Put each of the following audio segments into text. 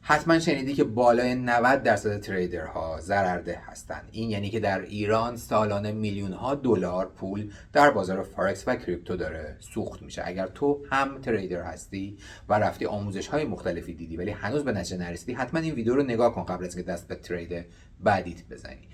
حتما شنیدی که بالای 90% تریدرها ضررده هستند. این یعنی که در ایران سالانه میلیون ها دلار پول در بازار فارکس و کریپتو داره سوخت میشه. اگر تو هم تریدر هستی و رفتی آموزش های مختلفی دیدی ولی هنوز به نتیجه نرسیدی، حتما این ویدیو رو نگاه کن قبل از اینکه دست به ترید بعدیت بزنی.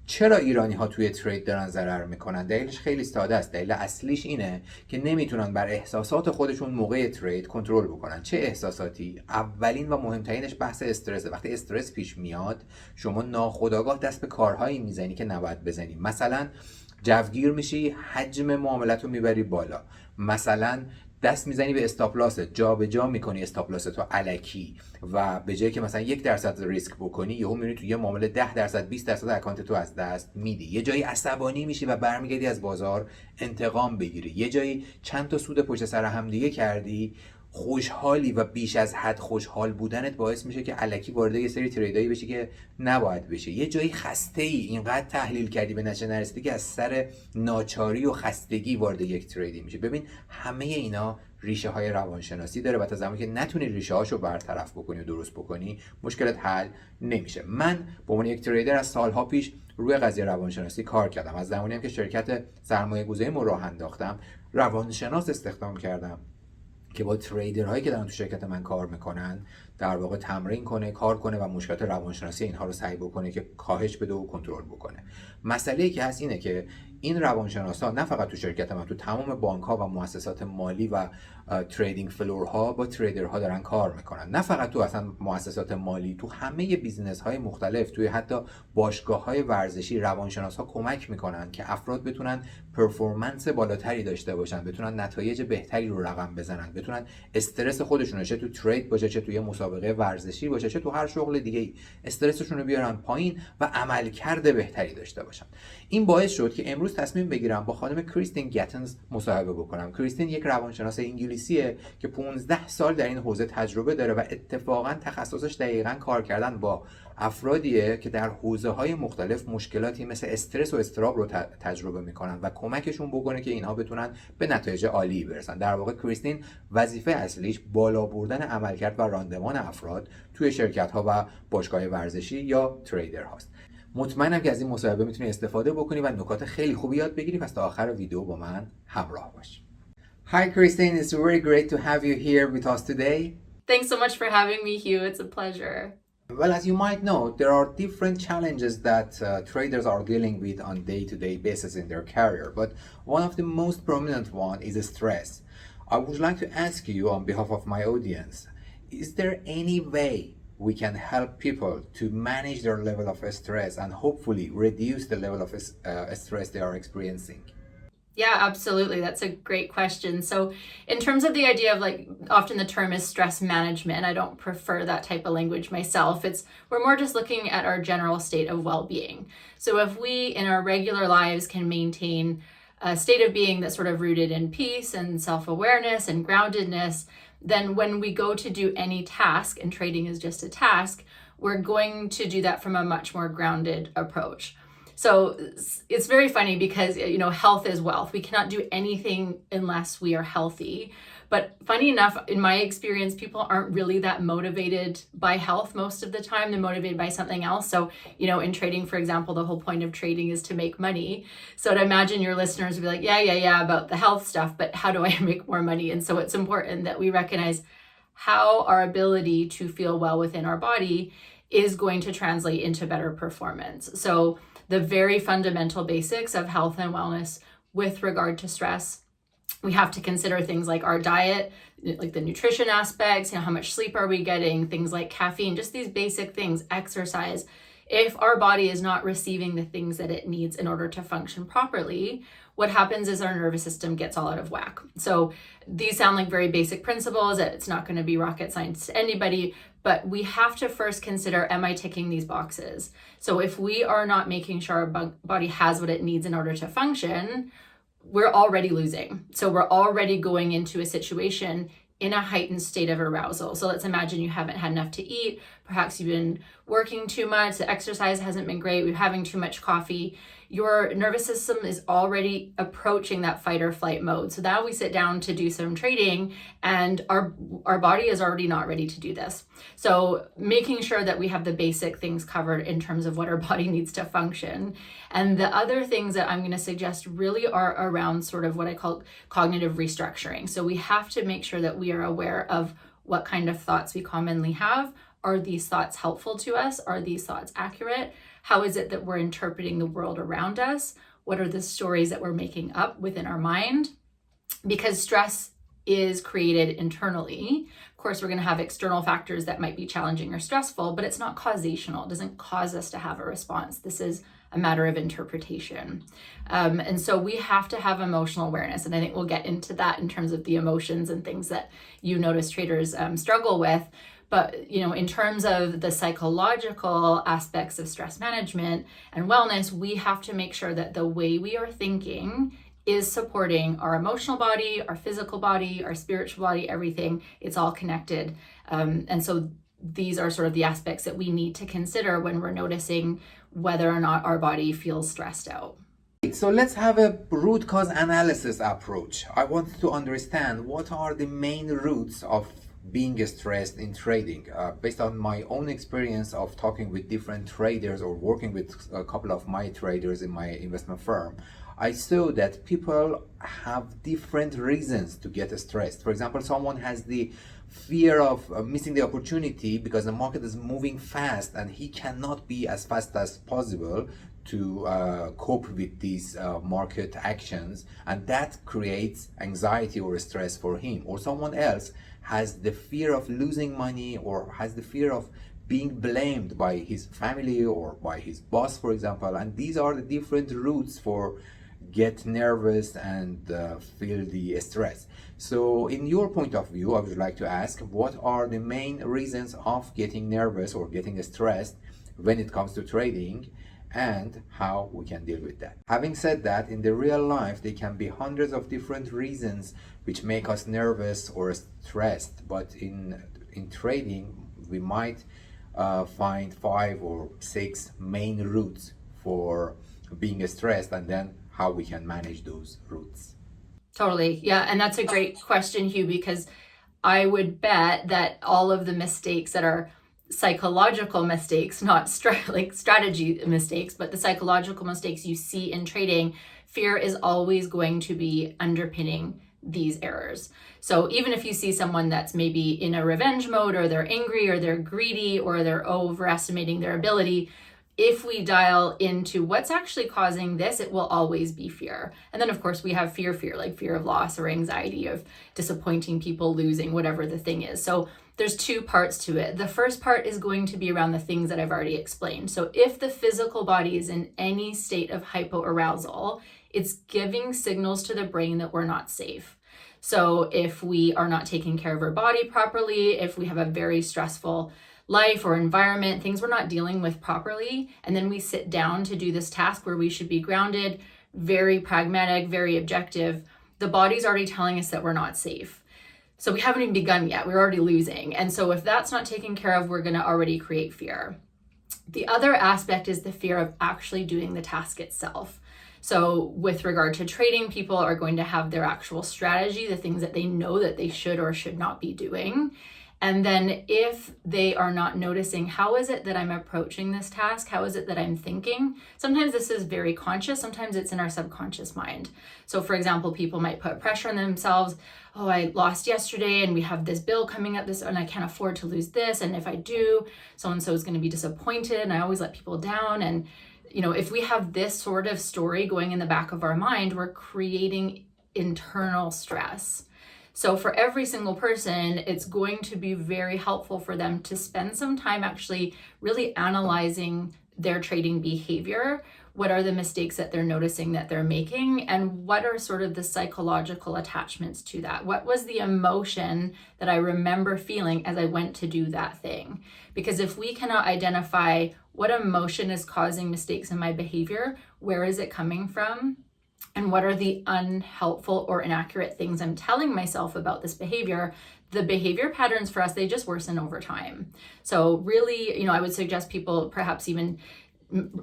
چرا ایرانی ها توی ترید دارن ضرر میکنن؟ دلیلش خیلی ساده است. دلیل اصلیش اینه که نمیتونن بر احساسات خودشون موقع ترید کنترل بکنن. چه احساساتی؟ اولین و مهمترینش بحث استرسه. وقتی استرس پیش میاد شما ناخودآگاه دست به کارهایی میزنی که نباید بزنی. مثلا جوگیر میشی، حجم معاملت رو میبری بالا. مثلا دست میزنی به استاپ لاست، جا به جا میکنی استاپ لاست تو الکی و به جایی که مثلا 1% ریسک بکنی یهو میبینی تو یه معامله 10% 20% اکانت تو از دست میدی. یه جایی عصبانی میشی و برمیگردی از بازار انتقام بگیری. یه جایی چند تا سود پشت سر هم دیگه کردی، خوشحالی و بیش از حد خوشحال بودنت باعث میشه که الکی وارد یه سری تریدایی بشی که نباید بشه. یه جایی خسته ای، اینقدر تحلیل کردی به نتیجه نرسیدی که از سر ناچاری و خستگی وارد یک تریدی میشه. ببین همه اینا ریشه های روانشناسی داره و تا زمانی که نتونی ریشه هاشو برطرف بکنی و درست بکنی مشکلت حل نمیشه. من به عنوان یک تریدر از سالها پیش روی قضیه روانشناسی کار کردم. از زمانی که شرکت سرمایه‌گذاری راه انداختم روانشناس استخدام کردم که با تریدرهایی که دارن تو شرکت من کار میکنن در واقع تمرین کنه، کار کنه و مشکلات روانشناسی اینها رو سعی بکنه که کاهش بده و کنترل بکنه. مسئله‌ای که هست اینه که این روانشناسا نه فقط تو شرکت من، تو تمام بانک‌ها و مؤسسات مالی و تریدینگ فلورها با تریدرها دارن کار میکنن. نه فقط تو اصلا مؤسسات مالی، تو همه بیزنس‌های مختلف، توی حتی باشگاه‌های ورزشی روانشناس‌ها کمک میکنن که افراد بتونن پرفورمنس بالاتری داشته باشن، بتونن نتایج بهتری رو رقم بزنن، بتونن استرس خودشون رو چه تو ترید باشه، چه توی مسابقه ورزشی باشه، چه تو هر شغل دیگه‌ای استرسشون رو بیارن پایین و عملکرد بهتری داشته باشن. این باعث شد که امروز تصمیم بگیرم با خانم کریستین گتنز مصاحبه بکنم. کریستین یک روانشناس انگلیسیه که 15 سال در این حوزه تجربه داره و اتفاقا تخصصش دقیقاً کار کردن با افرادیه که در حوزه‌های مختلف مشکلاتی مثل استرس و اضطراب رو تجربه میکنن و کمکشون بکنه که اینها بتونن به نتایج عالی برسن. در واقع کریستین وظیفه اصلیش بالا بردن عملکرد و راندمان افراد توی شرکت‌ها و باشگاه ورزشی یا تریدر هاست. مطمئنم که از این مصاحبه میتونی استفاده بکنی و نکات خیلی خوبی یاد بگیری. پس تا آخر ویدیو با من همراه باش. Hi Kристин, it's very great to have you here with us today. Thanks so much for having me, Hugh. It's a pleasure. Well, as you might know, there are different challenges that traders are dealing with on day-to-day basis in their career, but one of the most prominent one is stress. I would like to ask you on behalf of my audience, is there any way we can help people to manage their level of stress and hopefully reduce the level of stress they are experiencing? Yeah, absolutely. That's a great question. So in terms of the idea of often the term is stress management. I don't prefer that type of language myself. We're more just looking at our general state of well-being. So if we in our regular lives can maintain a state of being that's sort of rooted in peace and self-awareness and groundedness, then when we go to do any task, and trading is just a task, we're going to do that from a much more grounded approach. So it's very funny because, health is wealth. We cannot do anything unless we are healthy. But funny enough, in my experience, people aren't really that motivated by health most of the time. They're motivated by something else. So, in trading, for example, the whole point of trading is to make money. So I'd imagine your listeners would be like, yeah, about the health stuff, but how do I make more money? And so it's important that we recognize how our ability to feel well within our body is going to translate into better performance. So the very fundamental basics of health and wellness with regard to stress, we have to consider things like our diet, like the nutrition aspects, how much sleep are we getting, things like caffeine, just these basic things, exercise. If our body is not receiving the things that it needs in order to function properly, what happens is our nervous system gets all out of whack. So these sound like very basic principles. It's not going to be rocket science to anybody, but we have to first consider, am I ticking these boxes? So if we are not making sure our body has what it needs in order to function, we're already losing. So we're already going into a situation in a heightened state of arousal. So let's imagine you haven't had enough to eat. Perhaps you've been working too much. The exercise hasn't been great. We're having too much coffee. your nervous system is already approaching that fight or flight mode. So now we sit down to do some trading and our body is already not ready to do this. So making sure that we have the basic things covered in terms of what our body needs to function. And the other things that I'm going to suggest really are around sort of what I call cognitive restructuring. So we have to make sure that we are aware of what kind of thoughts we commonly have. Are these thoughts helpful to us? Are these thoughts accurate? How is it that we're interpreting the world around us? What are the stories that we're making up within our mind? Because stress is created internally. Of course, we're going to have external factors that might be challenging or stressful, but it's not causational. It doesn't cause us to have a response. This is a matter of interpretation. And so we have to have emotional awareness. And I think we'll get into that in terms of the emotions and things that you notice traders struggle with. But, in terms of the psychological aspects of stress management and wellness, we have to make sure that the way we are thinking is supporting our emotional body, our physical body, our spiritual body, everything. It's all connected. And so these are sort of the aspects that we need to consider when we're noticing whether or not our body feels stressed out. So let's have a root cause analysis approach. I want to understand what are the main roots of being stressed in trading. Based on my own experience of talking with different traders or working with a couple of my traders in my investment firm, I saw that people have different reasons to get stressed. For example, someone has the fear of missing the opportunity because the market is moving fast and he cannot be as fast as possible to cope with these market actions, and that creates anxiety or stress for him. Or someone else has the fear of losing money or has the fear of being blamed by his family or by his boss, for example. And these are the different routes for get nervous and feel the stress. So in your point of view, I would like to ask, what are the main reasons of getting nervous or getting stressed when it comes to trading, and how we can deal with that? Having said that, in the real life, there can be hundreds of different reasons which make us nervous or stressed, but in trading, we might find 5 or 6 main routes for being stressed, and then how we can manage those routes. Totally. Yeah. And that's a great question, Hugh, because I would bet that all of the mistakes that are psychological mistakes, not strategy mistakes, but the psychological mistakes you see in trading, fear is always going to be underpinning these errors. So even if you see someone that's maybe in a revenge mode, or they're angry, or they're greedy, or they're overestimating their ability, if we dial into what's actually causing this, it will always be fear. And then of course we have fear, like fear of loss or anxiety of disappointing people, losing, whatever the thing is. So there's 2 parts to it. The first part is going to be around the things that I've already explained. So if the physical body is in any state of hypoarousal, it's giving signals to the brain that we're not safe. So if we are not taking care of our body properly, if we have a very stressful life or environment, things we're not dealing with properly, and then we sit down to do this task where we should be grounded, very pragmatic, very objective, the body's already telling us that we're not safe. So we haven't even begun yet, we're already losing. And so if that's not taken care of, we're going to already create fear. The other aspect is the fear of actually doing the task itself. So with regard to trading, people are going to have their actual strategy, the things that they know that they should or should not be doing. And then if they are not noticing, how is it that I'm approaching this task? How is it that I'm thinking? Sometimes this is very conscious. Sometimes it's in our subconscious mind. So for example, people might put pressure on themselves. Oh, I lost yesterday and we have this bill coming up and I can't afford to lose this. And if I do, so-and-so is going to be disappointed. And I always let people down. And if we have this sort of story going in the back of our mind, we're creating internal stress. So for every single person, it's going to be very helpful for them to spend some time actually really analyzing their trading behavior. What are the mistakes that they're noticing that they're making? And what are sort of the psychological attachments to that? What was the emotion that I remember feeling as I went to do that thing? Because if we cannot identify what emotion is causing mistakes in my behavior, where is it coming from? And what are the unhelpful or inaccurate things I'm telling myself about this behavior? The behavior patterns for us, they just worsen over time. So really, I would suggest people perhaps even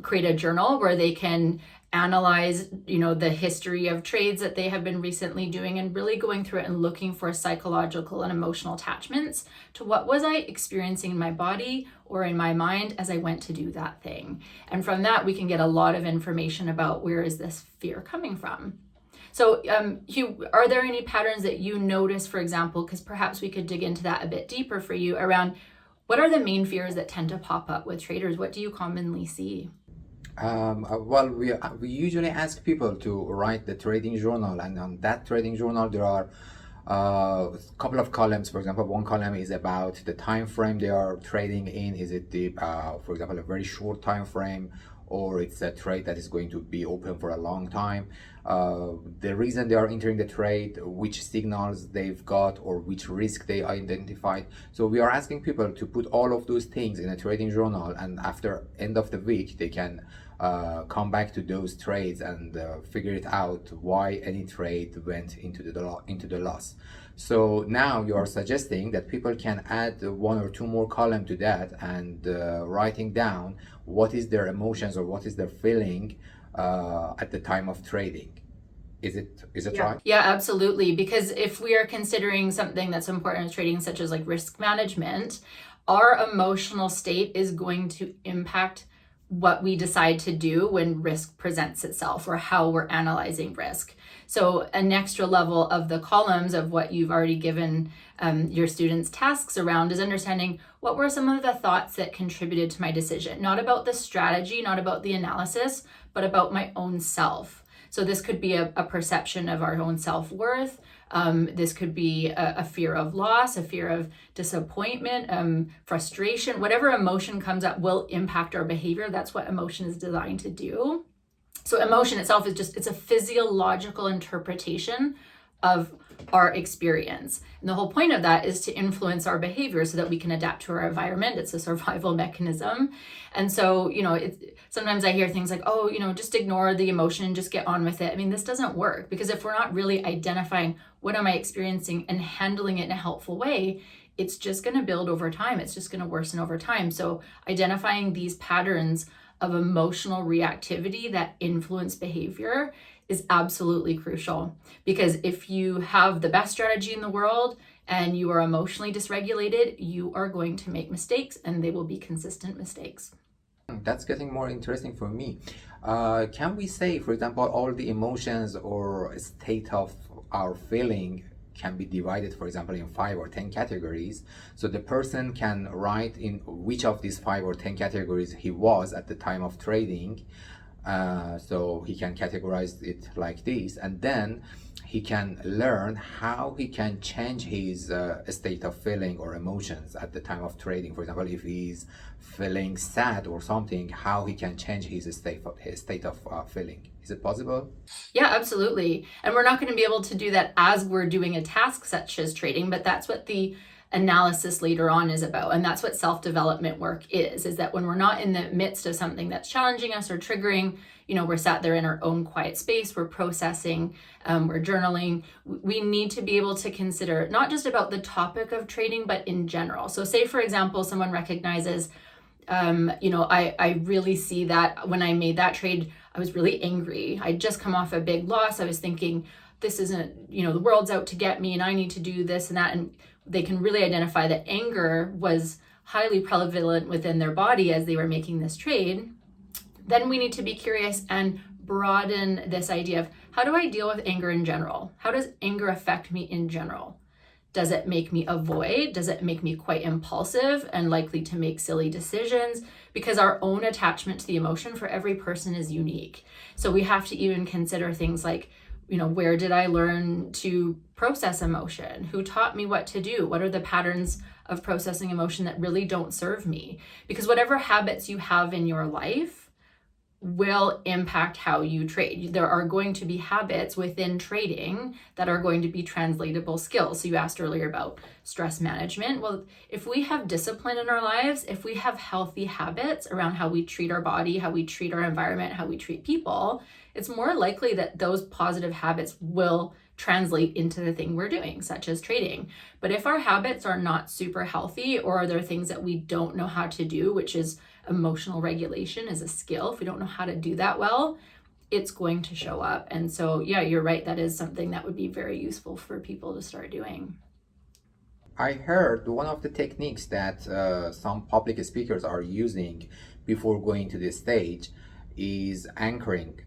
create a journal where they can analyze, the history of trades that they have been recently doing, and really going through it and looking for psychological and emotional attachments to what was I experiencing in my body or in my mind as I went to do that thing. And from that, we can get a lot of information about where is this fear coming from. So Hugh, are there any patterns that you notice, for example, because perhaps we could dig into that a bit deeper for you, around what are the main fears that tend to pop up with traders? What do you commonly see? Well, we usually ask people to write the trading journal, and on that trading journal there are a couple of columns. For example, one column is about the time frame they are trading in. Is it for example, a very short time frame, or it's a trade that is going to be open for a long time? The reason they are entering the trade, which signals they've got, or which risk they identified. So we are asking people to put all of those things in a trading journal, and after end of the week they can come back to those trades and figure it out why any trade went into the loss. So now you are suggesting that people can add one or two more columns to that, and writing down what is their emotions or what is their feeling at the time of trading. Is it right? Yeah, absolutely. Because if we are considering something that's important in trading, such as like risk management, our emotional state is going to impact what we decide to do when risk presents itself, or how we're analyzing risk. So an extra level of the columns of what you've already given your students tasks around is understanding what were some of the thoughts that contributed to my decision, not about the strategy, not about the analysis, but about my own self. So this could be a perception of our own self-worth. This could be a fear of loss, a fear of disappointment, frustration. Whatever emotion comes up will impact our behavior. That's what emotion is designed to do. So emotion itself is it's a physiological interpretation of our experience. And the whole point of that is to influence our behavior so that we can adapt to our environment. It's a survival mechanism. And so, sometimes I hear things like, just ignore the emotion, just get on with it. I mean, this doesn't work, because if we're not really identifying what am I experiencing and handling it in a helpful way, it's just going to build over time. It's just going to worsen over time. So identifying these patterns of emotional reactivity that influence behavior is absolutely crucial, because if you have the best strategy in the world and you are emotionally dysregulated, you are going to make mistakes, and they will be consistent mistakes. That's getting more interesting for me. Can we say, for example, all the emotions or state of our feeling can be divided, for example, in 5 or 10 categories? So the person can write in which of these 5 or 10 categories he was at the time of trading. So he can categorize it like this, and then he can learn how he can change his state of feeling or emotions at the time of trading. For example, if he's feeling sad or something, how he can change his state of feeling. Is it possible? Yeah, absolutely. And we're not going to be able to do that as we're doing a task such as trading, but that's what the analysis later on is about. And that's what self-development work is that when we're not in the midst of something that's challenging us or triggering, we're sat there in our own quiet space, we're processing, we're journaling. We need to be able to consider not just about the topic of trading, but in general. So say, for example, someone recognizes, I really see that when I made that trade, I was really angry. I'd just come off a big loss. I was thinking, this isn't, the world's out to get me and I need to do this and that. And they can really identify that anger was highly prevalent within their body as they were making this trade. Then we need to be curious and broaden this idea of, how do I deal with anger in general? How does anger affect me in general? Does it make me avoid? Does it make me quite impulsive and likely to make silly decisions? Because our own attachment to the emotion for every person is unique. So we have to even consider things like, where did I learn to process emotion? Who taught me what to do? What are the patterns of processing emotion that really don't serve me? Because whatever habits you have in your life will impact how you trade. There are going to be habits within trading that are going to be translatable skills. So you asked earlier about stress management. Well, if we have discipline in our lives, if we have healthy habits around how we treat our body, how we treat our environment, how we treat people, it's more likely that those positive habits will translate into the thing we're doing, such as trading. But if our habits are not super healthy, or there are things that we don't know how to do, which is emotional regulation is a skill, if we don't know how to do that well, it's going to show up. And so, yeah, you're right. That is something that would be very useful for people to start doing. I heard one of the techniques that some public speakers are using before going to the stage is anchoring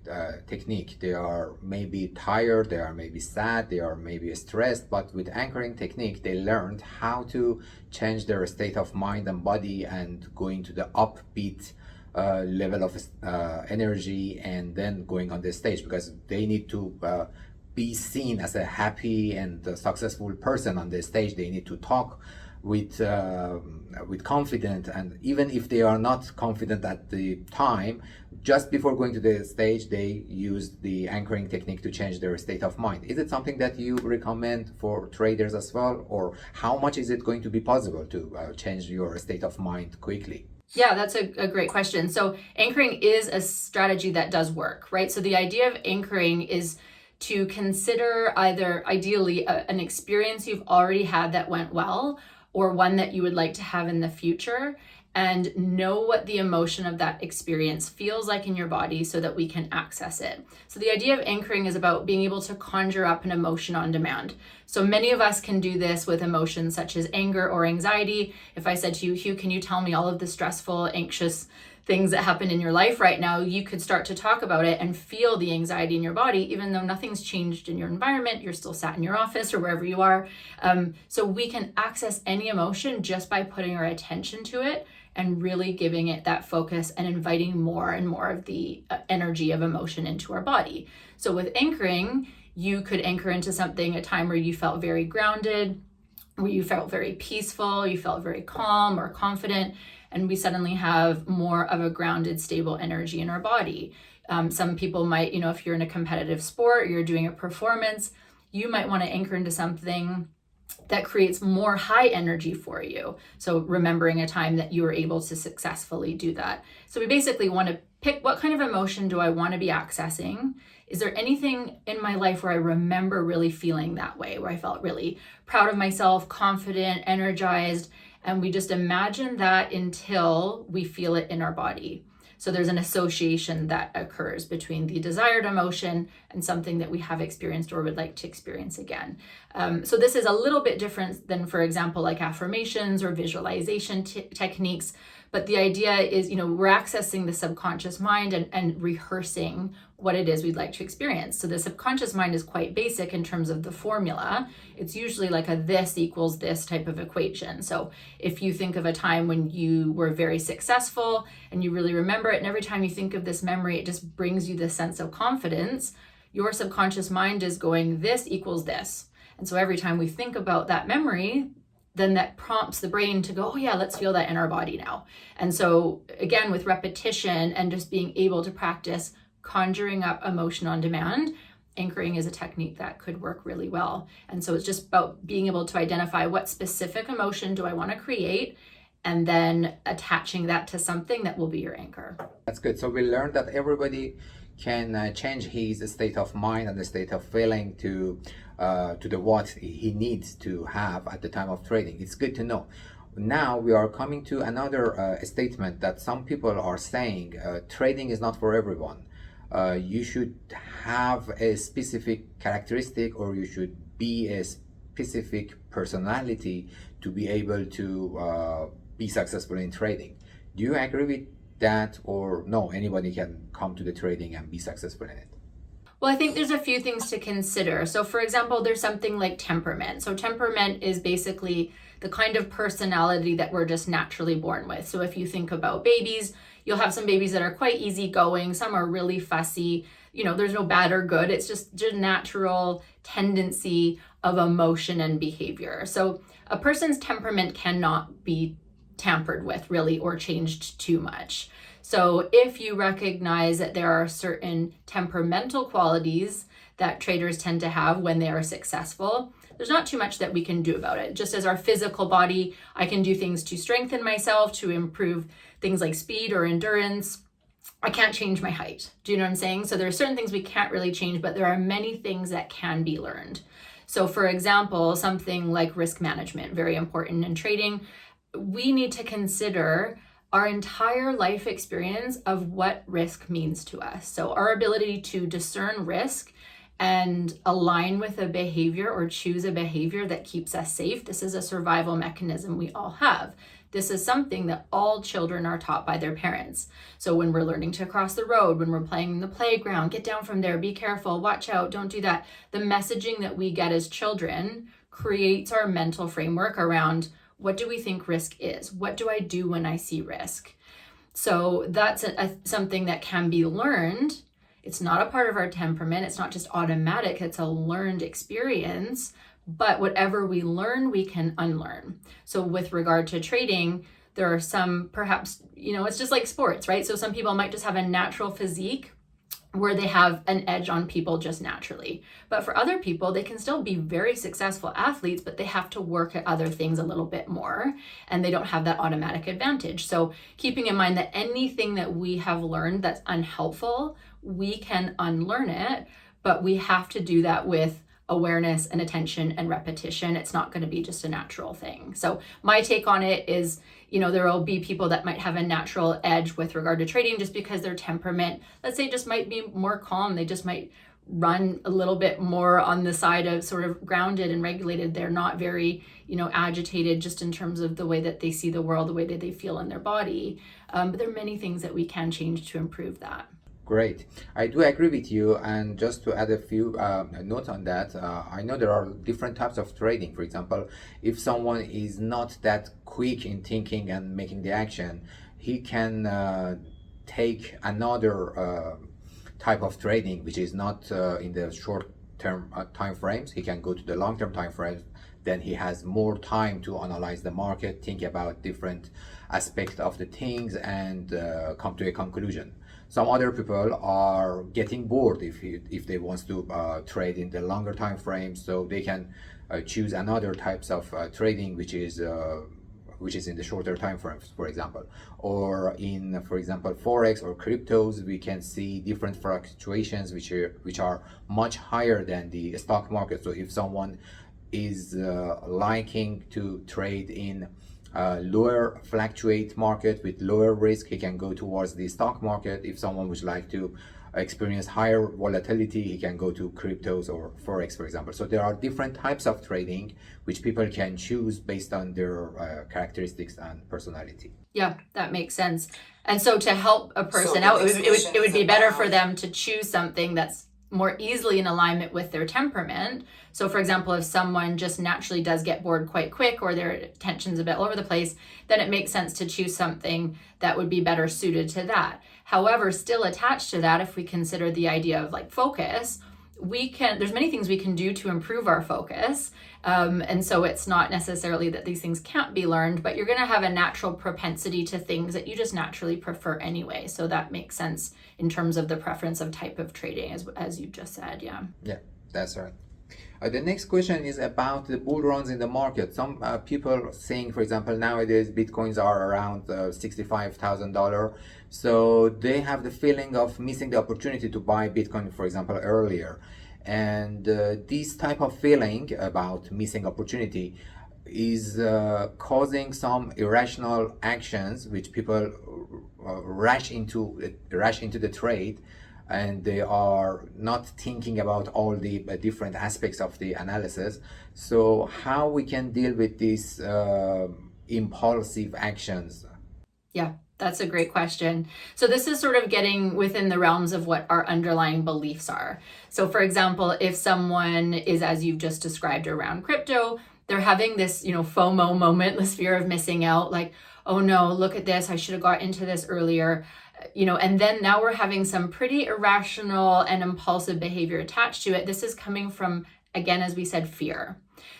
technique. They are maybe tired, they are maybe sad, they are maybe stressed, but with anchoring technique, they learned how to change their state of mind and body and going to the upbeat level of energy and then going on the stage, because they need to be seen as a happy and successful person on the stage. They need to talk with confidence, and even if they are not confident at the time, just before going to the stage, they use the anchoring technique to change their state of mind. Is it something that you recommend for traders as well, or how much is it going to be possible to change your state of mind quickly? Yeah, that's a great question. So anchoring is a strategy that does work, right? So the idea of anchoring is to consider either ideally an experience you've already had that went well, or one that you would like to have in the future, and know what the emotion of that experience feels like in your body so that we can access it. So the idea of anchoring is about being able to conjure up an emotion on demand. So many of us can do this with emotions such as anger or anxiety. If I said to you, Hugh, can you tell me all of the stressful, anxious things that happen in your life right now, you could start to talk about it and feel the anxiety in your body, even though nothing's changed in your environment. You're still sat in your office or wherever you are. So we can access any emotion just by putting our attention to it and really giving it that focus and inviting more and more of the energy of emotion into our body. So with anchoring, you could anchor into something, a time where you felt very grounded, where you felt very peaceful, you felt very calm or confident, and we suddenly have more of a grounded, stable energy in our body. Some people might, if you're in a competitive sport, or you're doing a performance, you might want to anchor into something that creates more high energy for you. So remembering a time that you were able to successfully do that. So we basically want to pick, what kind of emotion do I want to be accessing? Is there anything in my life where I remember really feeling that way, where I felt really proud of myself, confident, energized? And we just imagine that until we feel it in our body. So there's an association that occurs between the desired emotion and something that we have experienced or would like to experience again. So this is a little bit different than, for example, like affirmations or visualization techniques. But the idea is, we're accessing the subconscious mind and rehearsing what it is we'd like to experience. So the subconscious mind is quite basic in terms of the formula. It's usually like a this equals this type of equation. So if you think of a time when you were very successful and you really remember it, and every time you think of this memory, it just brings you this sense of confidence, your subconscious mind is going, this equals this. And so every time we think about that memory, then that prompts the brain to go, oh yeah, let's feel that in our body now. And so again, with repetition and just being able to practice conjuring up emotion on demand, anchoring is a technique that could work really well. And so it's just about being able to identify what specific emotion do I want to create, and then attaching that to something that will be your anchor. That's good. So we learned that everybody can change his state of mind and the state of feeling to the what he needs to have at the time of trading. It's good to know. Now we are coming to another statement that some people are saying, trading is not for everyone. You should have a specific characteristic, or you should be a specific personality to be able to be successful in trading. Do you agree with that, or no, anybody can come to the trading and be successful in it? Well, I think there's a few things to consider. So for example, there's something like temperament. So temperament is basically the kind of personality that we're just naturally born with. So if you think about babies, you'll have some babies that are quite easygoing. Some are really fussy. There's no bad or good. It's just a natural tendency of emotion and behavior. So a person's temperament cannot be tampered with really or changed too much. So if you recognize that there are certain temperamental qualities that traders tend to have when they are successful, there's not too much that we can do about it. Just as our physical body, I can do things to strengthen myself, to improve things like speed or endurance. I can't change my height. Do you know what I'm saying? So there are certain things we can't really change, but there are many things that can be learned. So for example, something like risk management, very important in trading. We need to consider our entire life experience of what risk means to us. So our ability to discern risk and align with a behavior or choose a behavior that keeps us safe. This is a survival mechanism we all have. This is something that all children are taught by their parents. So when we're learning to cross the road, when we're playing in the playground, get down from there, be careful, watch out, don't do that. The messaging that we get as children creates our mental framework around what do we think risk is? What do I do when I see risk? So that's something that can be learned. It's not a part of our temperament. It's not just automatic. It's a learned experience. But whatever we learn, we can unlearn. So with regard to trading, there are some, perhaps, it's just like sports, right? So some people might just have a natural physique where they have an edge on people just naturally. But for other people, they can still be very successful athletes, but they have to work at other things a little bit more, and they don't have that automatic advantage. So keeping in mind that anything that we have learned that's unhelpful, we can unlearn it, but we have to do that with awareness and attention and repetition. It's not going to be just a natural thing. So my take on it is, there will be people that might have a natural edge with regard to trading just because their temperament, let's say, just might be more calm. They just might run a little bit more on the side of sort of grounded and regulated. They're not very, agitated just in terms of the way that they see the world, the way that they feel in their body. But there are many things that we can change to improve that. Great. I do agree with you. And just to add a few notes on that, I know there are different types of trading. For example, if someone is not that quick in thinking and making the action, he can take another type of trading, which is not in the short-term time frames. He can go to the long-term time frames. Then he has more time to analyze the market, think about different aspects of the things, and come to a conclusion. Some other people are getting bored if they want to trade in the longer time frame, so they can choose another types of trading, which is in the shorter time frames, for example. Or in, for example, forex or cryptos, we can see different fluctuations which are much higher than the stock market. So if someone is liking to trade in lower fluctuate market with lower risk, he can go towards the stock market. If someone would like to experience higher volatility, he can go to cryptos or forex, for example. So there are different types of trading which people can choose based on their characteristics and personality. Yeah, that makes sense. And so to help a person out, it would be better for them to choose something that's more easily in alignment with their temperament. So for example, if someone just naturally does get bored quite quick or their attention's a bit all over the place, then it makes sense to choose something that would be better suited to that. However, still attached to that, if we consider the idea of like focus, there's many things we can do to improve our focus. And so it's not necessarily that these things can't be learned, but you're going to have a natural propensity to things that you just naturally prefer anyway. So that makes sense in terms of the preference of type of trading, as you just said. Yeah, that's right. The next question is about the bull runs in the market. Some people saying, for example, nowadays Bitcoins are around $65,000. So they have the feeling of missing the opportunity to buy Bitcoin, for example, earlier. And this type of feeling about missing opportunity is causing some irrational actions, which people rush into the trade, and they are not thinking about all the different aspects of the analysis. So how we can deal with these impulsive actions? Yeah, that's a great question. So this is sort of getting within the realms of what our underlying beliefs are. So for example, if someone is, as you've just described around crypto, they're having this, FOMO moment, this fear of missing out, like, oh no, look at this, I should have got into this earlier. And then now we're having some pretty irrational and impulsive behavior attached to it. This is coming from, again, as we said, fear.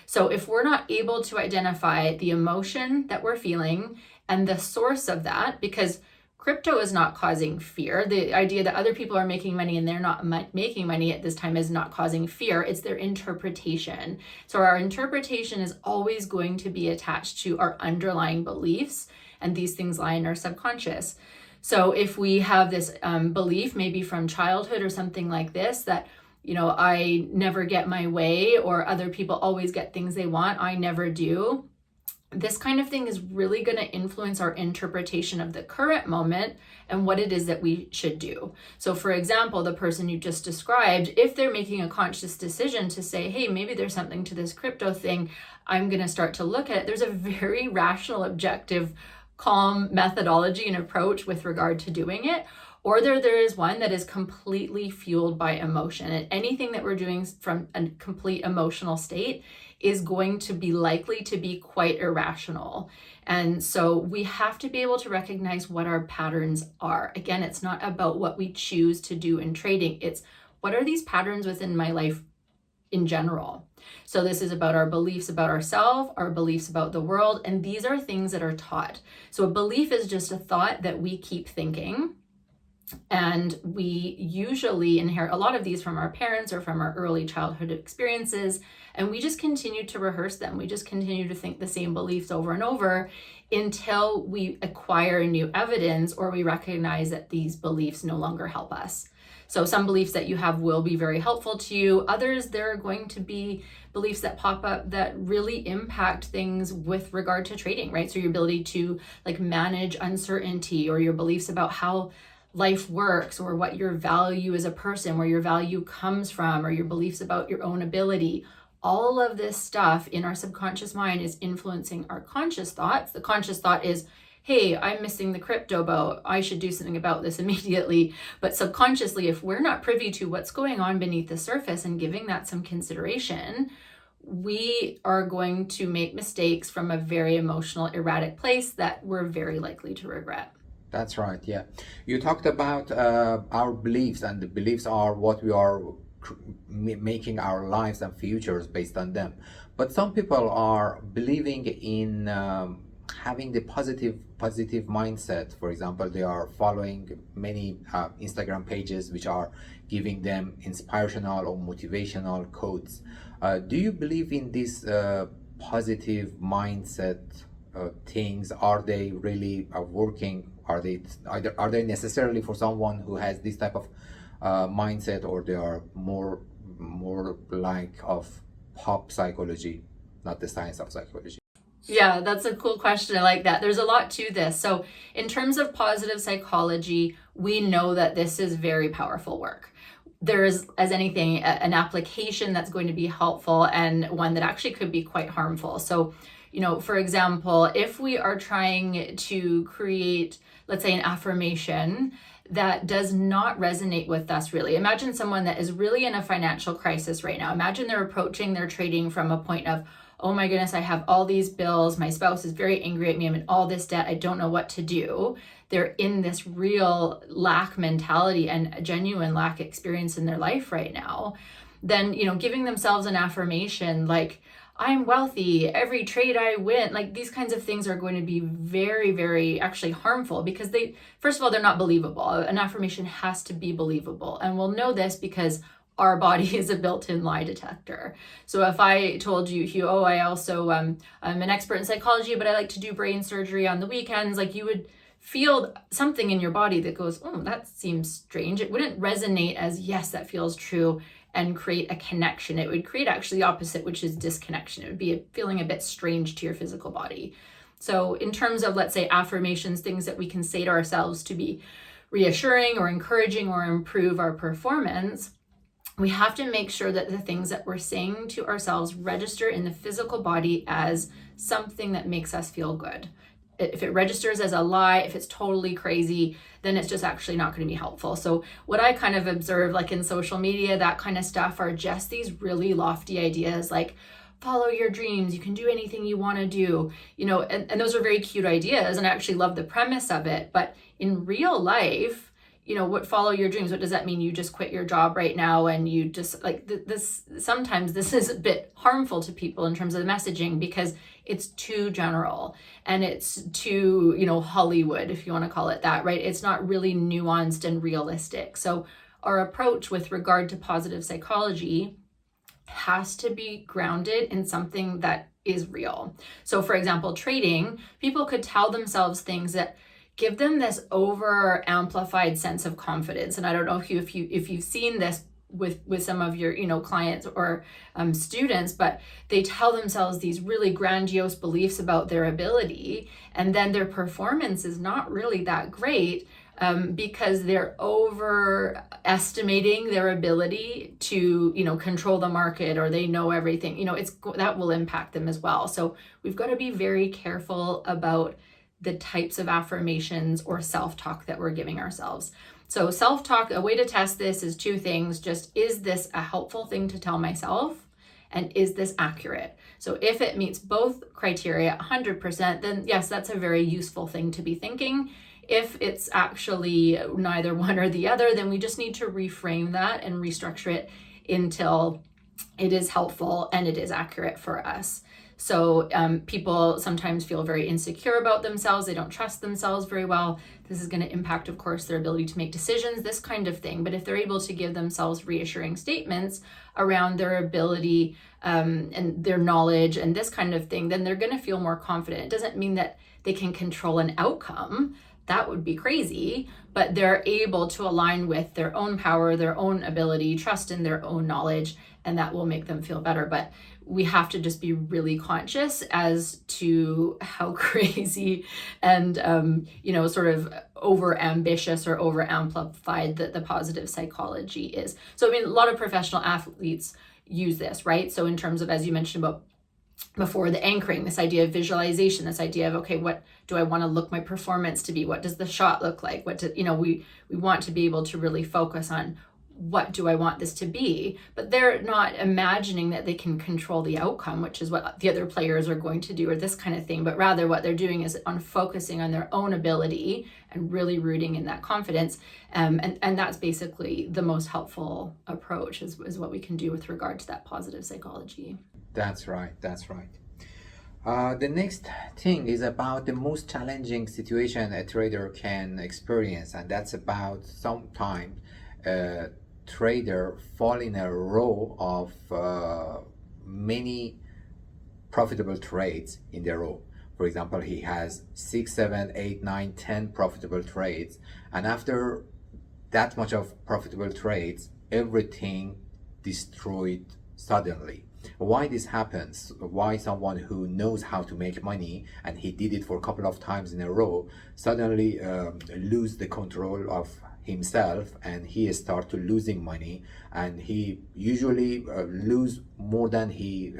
So if we're not able to identify the emotion that we're feeling and the source of that, because crypto is not causing fear. The idea that other people are making money and they're not making money at this time is not causing fear. It's their interpretation. So our interpretation is always going to be attached to our underlying beliefs, and these things lie in our subconscious. So if we have this belief, maybe from childhood or something like this, that, I never get my way, or other people always get things they want, I never do, this kind of thing is really going to influence our interpretation of the current moment and what it is that we should do. So for example, the person you just described, if they're making a conscious decision to say, hey, maybe there's something to this crypto thing, I'm going to start to look at it. There's a very rational, objective, calm methodology and approach with regard to doing it. Or there is one that is completely fueled by emotion. And anything that we're doing from a complete emotional state is going to be likely to be quite irrational. And so we have to be able to recognize what our patterns are. Again, it's not about what we choose to do in trading. It's what are these patterns within my life in general. So this is about our beliefs about ourselves, our beliefs about the world, and these are things that are taught. So a belief is just a thought that we keep thinking. And we usually inherit a lot of these from our parents or from our early childhood experiences. And we just continue to rehearse them. We just continue to think the same beliefs over and over until we acquire new evidence or we recognize that these beliefs no longer help us. So some beliefs that you have will be very helpful to you. Others, there are going to be beliefs that pop up that really impact things with regard to trading, right? So your ability to like manage uncertainty, or your beliefs about how life works, or what your value as a person, where your value comes from, or your beliefs about your own ability. All of this stuff in our subconscious mind is influencing our conscious thoughts. The conscious thought is, hey, I'm missing the crypto boat. I should do something about this immediately. But subconsciously, if we're not privy to what's going on beneath the surface and giving that some consideration, we are going to make mistakes from a very emotional, erratic place that we're very likely to regret. That's right, yeah. You talked about our beliefs, and the beliefs are what we are making our lives and futures based on them. But some people are believing in having the positive mindset. For example, they are following many Instagram pages which are giving them inspirational or motivational quotes. Do you believe in this positive mindset things? Are they really working? Are they necessarily for someone who has this type of mindset, or they are more like of pop psychology, not the science of psychology? Yeah, that's a cool question. I like that. There's a lot to this. So in terms of positive psychology, we know that this is very powerful work. There is, as anything, an application that's going to be helpful and one that actually could be quite harmful. So, you know, for example, if we are trying to create, let's say, an affirmation that does not resonate with us really. Imagine someone that is really in a financial crisis right now. Imagine they're approaching their trading from a point of, oh my goodness, I have all these bills. My spouse is very angry at me. I'm in all this debt. I don't know what to do. They're in this real lack mentality and a genuine lack experience in their life right now. Then, you know, giving themselves an affirmation like, I'm wealthy, every trade I win, like these kinds of things are going to be very, very actually harmful because they, first of all, they're not believable. An affirmation has to be believable. And we'll know this because our body is a built-in lie detector. So if I told you, Hugh, oh, I also, I'm an expert in psychology, but I like to do brain surgery on the weekends, like you would feel something in your body that goes, oh, that seems strange. It wouldn't resonate as, yes, that feels true, and create a connection. It would create actually the opposite, which is disconnection. It would be feeling a bit strange to your physical body. So in terms of, let's say, affirmations, things that we can say to ourselves to be reassuring or encouraging or improve our performance, we have to make sure that the things that we're saying to ourselves register in the physical body as something that makes us feel good. If it registers as a lie, if it's totally crazy, then it's just actually not going to be helpful. So what I kind of observe, like in social media, that kind of stuff are just these really lofty ideas like follow your dreams, you can do anything you want to do, you know, and those are very cute ideas. And I actually love the premise of it. But in real life, you know, what follow your dreams? What does that mean? You just quit your job right now and you just like this, sometimes this is a bit harmful to people in terms of the messaging because it's too general and it's too, you know, Hollywood, if you want to call it that, right? It's not really nuanced and realistic. So our approach with regard to positive psychology has to be grounded in something that is real. So for example, trading, people could tell themselves things that give them this over amplified sense of confidence. And I don't know if you've seen this with some of your, clients or students, but they tell themselves these really grandiose beliefs about their ability, and then their performance is not really that great because they're overestimating their ability to, control the market, or they know everything. That will impact them as well. So we've got to be very careful about the types of affirmations or self-talk that we're giving ourselves. So self-talk, a way to test this is two things. Just, is this a helpful thing to tell myself? And is this accurate? So if it meets both criteria 100%, then yes, that's a very useful thing to be thinking. If it's actually neither one or the other, then we just need to reframe that and restructure it until it is helpful and it is accurate for us. So people sometimes feel very insecure about themselves. They don't trust themselves very well. This is going to impact, of course, their ability to make decisions, this kind of thing. But if they're able to give themselves reassuring statements around their ability and their knowledge and this kind of thing, then they're going to feel more confident. It doesn't mean that they can control an outcome. That would be crazy, but they're able to align with their own power, their own ability, trust in their own knowledge, and that will make them feel better. But we have to just be really conscious as to how crazy and, sort of over ambitious or over amplified the positive psychology is. So, a lot of professional athletes use this, right? So in terms of, as you mentioned about before, the anchoring, this idea of visualization, this idea of, okay, what do I want to look my performance to be? What does the shot look like? We want to be able to really focus on, what do I want this to be? But they're not imagining that they can control the outcome, which is what the other players are going to do, or this kind of thing. But rather what they're doing is on focusing on their own ability and really rooting in that confidence. And that's basically the most helpful approach is what we can do with regard to that positive psychology. That's right. The next thing is about the most challenging situation a trader can experience, and that's about sometimes trader fall in a row of many profitable trades in the row. For example, he has 6, 7, 8, 9, 10 profitable trades, and after that much of profitable trades, everything destroyed suddenly. Why this happens? Why someone who knows how to make money, and he did it for a couple of times in a row, suddenly lose the control of himself, and he start to losing money, and he usually lose more than he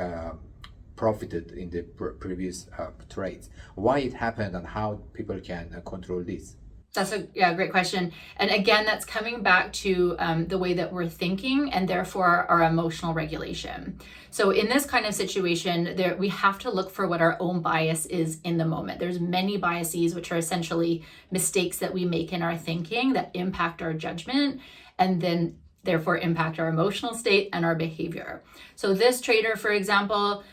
profited in the previous trades. Why it happened, and how people can control this? That's a great question. And again, that's coming back to the way that we're thinking, and therefore our emotional regulation. So in this kind of situation, we have to look for what our own bias is in the moment. There's many biases, which are essentially mistakes that we make in our thinking that impact our judgment, and then therefore impact our emotional state and our behavior. So this trader, for example,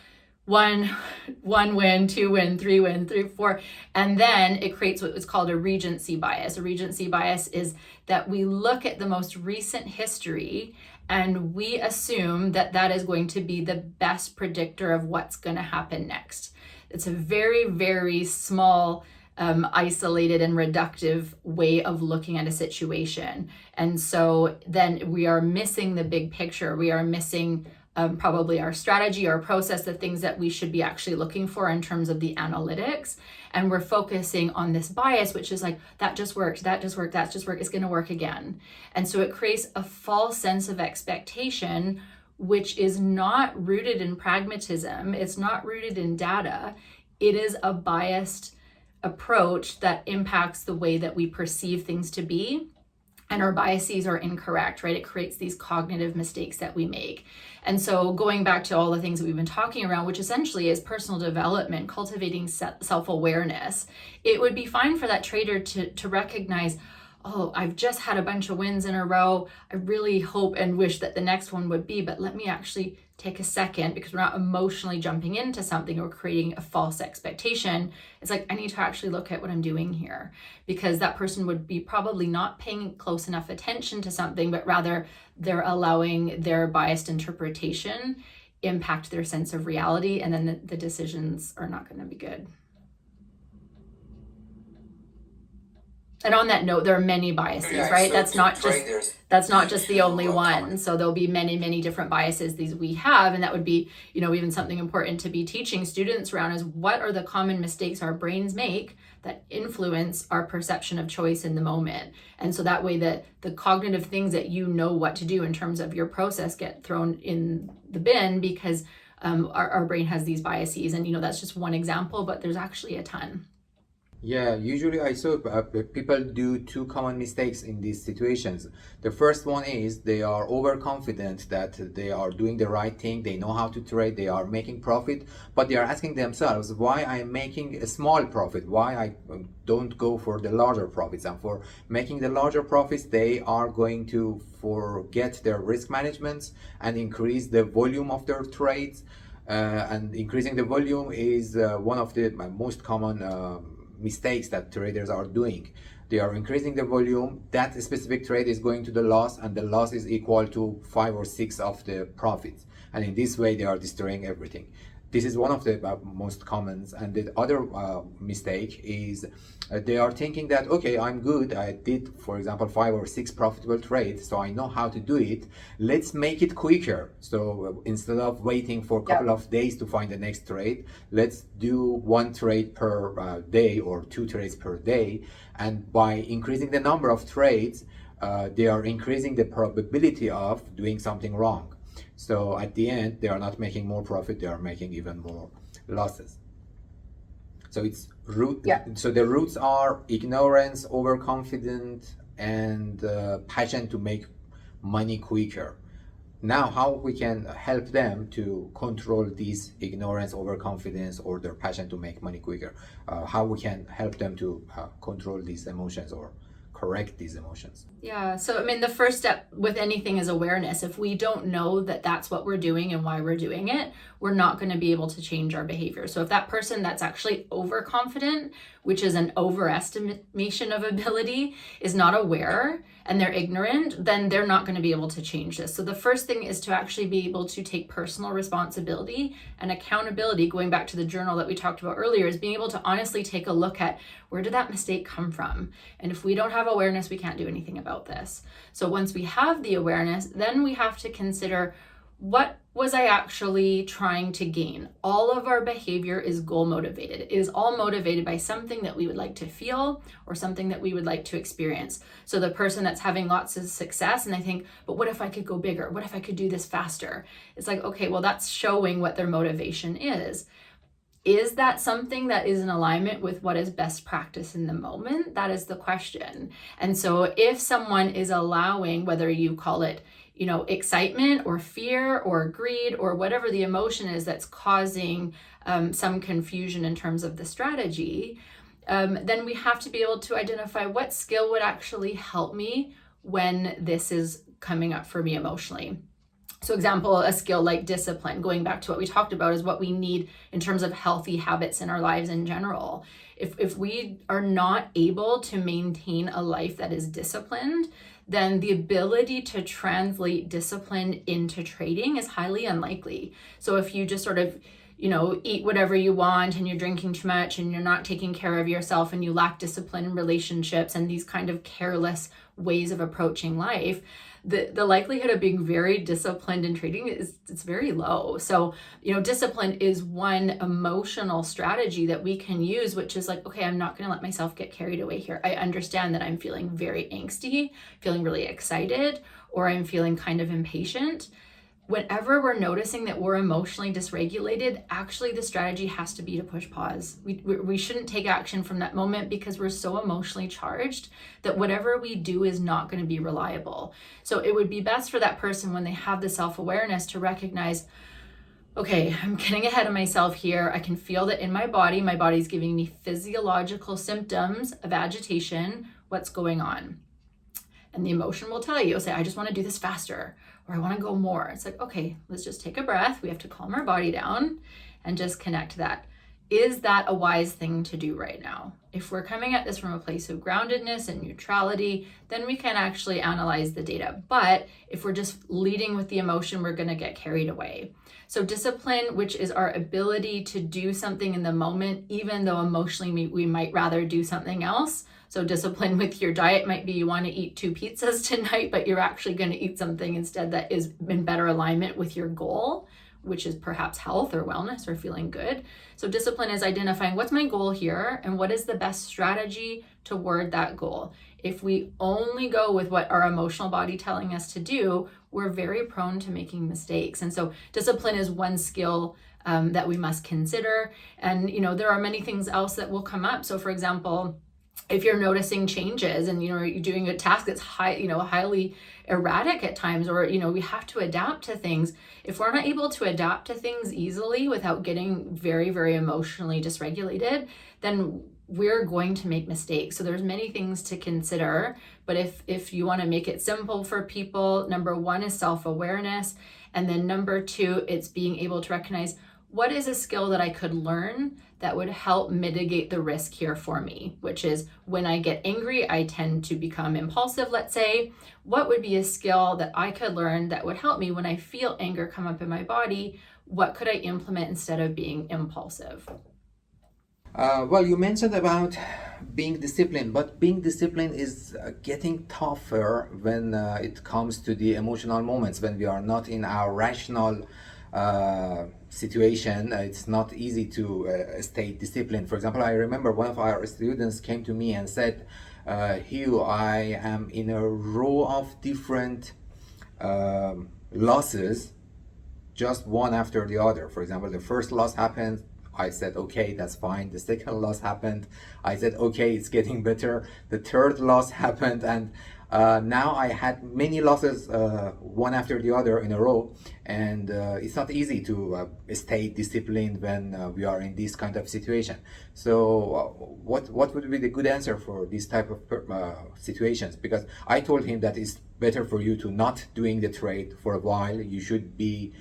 one win, 2 win, 3 win, 3, 4, and then it creates what is called a recency bias. A recency bias is that we look at the most recent history and we assume that that is going to be the best predictor of what's going to happen next. It's a very, very small, isolated and reductive way of looking at a situation. And so then we are missing the big picture. We are missing probably our strategy, our process, the things that we should be actually looking for in terms of the analytics. And we're focusing on this bias, which is like, that just worked, it's going to work again. And so it creates a false sense of expectation, which is not rooted in pragmatism. It's not rooted in data. It is a biased approach that impacts the way that we perceive things to be. And our biases are incorrect, right? It creates these cognitive mistakes that we make. And so going back to all the things that we've been talking around, which essentially is personal development, cultivating self-awareness, it would be fine for that trader to recognize, oh, I've just had a bunch of wins in a row. I really hope and wish that the next one would be, but let me actually take a second, because we're not emotionally jumping into something or creating a false expectation. It's like, I need to actually look at what I'm doing here, because that person would be probably not paying close enough attention to something, but rather they're allowing their biased interpretation impact their sense of reality, and then the decisions are not going to be good. And on that note, there are many biases, right? So that's not just the only one. So there'll be many different biases these we have, and that would be, even something important to be teaching students around is what are the common mistakes our brains make that influence our perception of choice in the moment. And so that way the cognitive things that what to do in terms of your process get thrown in the bin because our brain has these biases. And that's just one example, but there's actually a ton. Yeah, usually I saw people do two common mistakes in these situations. The first one is they are overconfident that they are doing the right thing, they know how to trade, they are making profit, but they are asking themselves why I am making a small profit, why I don't go for the larger profits. And for making the larger profits, they are going to forget their risk management and increase the volume of their trades. And increasing the volume is one of the most common mistakes that traders are doing. They are increasing the volume, that specific trade is going to the loss, and the loss is equal to 5 or 6 of the profits. And in this way, they are destroying everything. This is one of the most common. And the other mistake is they are thinking that, okay, I'm good. I did, for example, 5 or 6 profitable trades, so I know how to do it. Let's make it quicker. So instead of waiting for a couple of days to find the next trade, let's do 1 trade per day or 2 trades per day. And by increasing the number of trades, they are increasing the probability of doing something wrong. So at the end, they are not making more profit, they are making even more losses. So it's So the roots are ignorance, overconfident, and passion to make money quicker. Now, how we can help them to control these ignorance, overconfidence, or their passion to make money quicker? How we can help them to control these emotions or correct these emotions? Yeah, so the first step with anything is awareness. If we don't know that that's what we're doing and why we're doing it, we're not going to be able to change our behavior. So if that person that's actually overconfident, which is an overestimation of ability, is not aware and they're ignorant, then they're not going to be able to change this. So the first thing is to actually be able to take personal responsibility and accountability, going back to the journal that we talked about earlier, is being able to honestly take a look at where did that mistake come from? And if we don't have awareness, we can't do anything about this. So once we have the awareness, then we have to consider, what was I actually trying to gain? All of our behavior is goal motivated. It is all motivated by something that we would like to feel or something that we would like to experience. So the person that's having lots of success and they think, but what if I could go bigger? What if I could do this faster? It's like, okay, well, that's showing what their motivation is. Is that something that is in alignment with what is best practice in the moment? That is the question. And so if someone is allowing, whether you call it, excitement or fear or greed or whatever the emotion is that's causing some confusion in terms of the strategy, then we have to be able to identify what skill would actually help me when this is coming up for me emotionally. So example, a skill like discipline, going back to what we talked about, is what we need in terms of healthy habits in our lives in general. If we are not able to maintain a life that is disciplined, then the ability to translate discipline into trading is highly unlikely. So if you just sort of, eat whatever you want and you're drinking too much and you're not taking care of yourself and you lack discipline in relationships and these kind of careless ways of approaching life, the likelihood of being very disciplined in trading it's very low. So, discipline is one emotional strategy that we can use, which is like, okay, I'm not going to let myself get carried away here. I understand that I'm feeling very angsty, feeling really excited, or I'm feeling kind of impatient. Whenever we're noticing that we're emotionally dysregulated, actually the strategy has to be to push pause. We shouldn't take action from that moment because we're so emotionally charged that whatever we do is not going to be reliable. So it would be best for that person, when they have the self-awareness, to recognize, okay, I'm getting ahead of myself here. I can feel that in my body's giving me physiological symptoms of agitation. What's going on? And the emotion will tell you, say, I just want to do this faster, or I want to go more. It's like, okay, let's just take a breath. We have to calm our body down and just connect that. Is that a wise thing to do right now? If we're coming at this from a place of groundedness and neutrality, then we can actually analyze the data. But if we're just leading with the emotion, we're going to get carried away. So discipline, which is our ability to do something in the moment, even though emotionally we might rather do something else, So discipline with your diet might be you want to eat 2 pizzas tonight, but you're actually going to eat something instead that is in better alignment with your goal, which is perhaps health or wellness or feeling good. So discipline is identifying what's my goal here and what is the best strategy toward that goal. If we only go with what our emotional body telling us to do, we're very prone to making mistakes. And so discipline is one skill that we must consider. And, there are many things else that will come up. So for example, if you're noticing changes and, you're doing a task that's highly erratic at times, or, we have to adapt to things. If we're not able to adapt to things easily without getting very, very emotionally dysregulated, then we're going to make mistakes. So there's many things to consider, but if you want to make it simple for people, number 1 is self-awareness. And then number 2, it's being able to recognize what is a skill that I could learn that would help mitigate the risk here for me, which is when I get angry, I tend to become impulsive, let's say. What would be a skill that I could learn that would help me when I feel anger come up in my body? What could I implement instead of being impulsive? Well, you mentioned about being disciplined, but being disciplined is getting tougher when it comes to the emotional moments, when we are not in our rational situation. It's not easy to stay disciplined. For example, I remember one of our students came to me and said, Hugh, I am in a row of different losses, just one after the other. For example, the first loss happened, I said, okay, that's fine. The second loss happened, I said, okay, it's getting better. The third loss happened, and now I had many losses, one after the other in a row, and it's not easy to stay disciplined when we are in this kind of situation. So what would be the good answer for this type of situations? Because I told him that it's better for you to not doing the trade for a while. You should be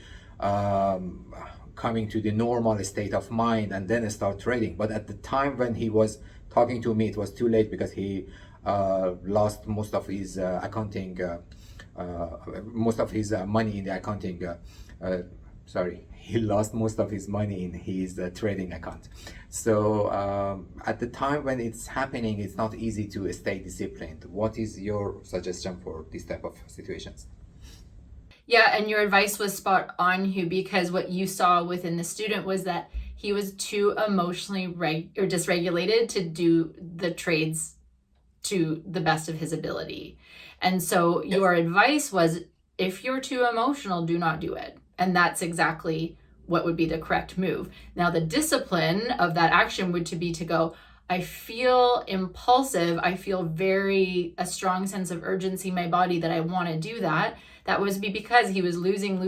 coming to the normal state of mind and then start trading. But at the time when he was talking to me, it was too late, because he lost most of his accounting, most of his money in the accounting. He lost most of his money in his trading account. So at the time when it's happening, it's not easy to stay disciplined. What is your suggestion for this type of situations? Yeah, and your advice was spot on, Hugh, because what you saw within the student was that he was too emotionally dysregulated to do the trades to the best of his ability. And so your advice was, if you're too emotional, do not do it. And that's exactly what would be the correct move. Now, the discipline of that action would be to go, I feel impulsive. I feel a strong sense of urgency in my body that I want to do that. That was because he was losing.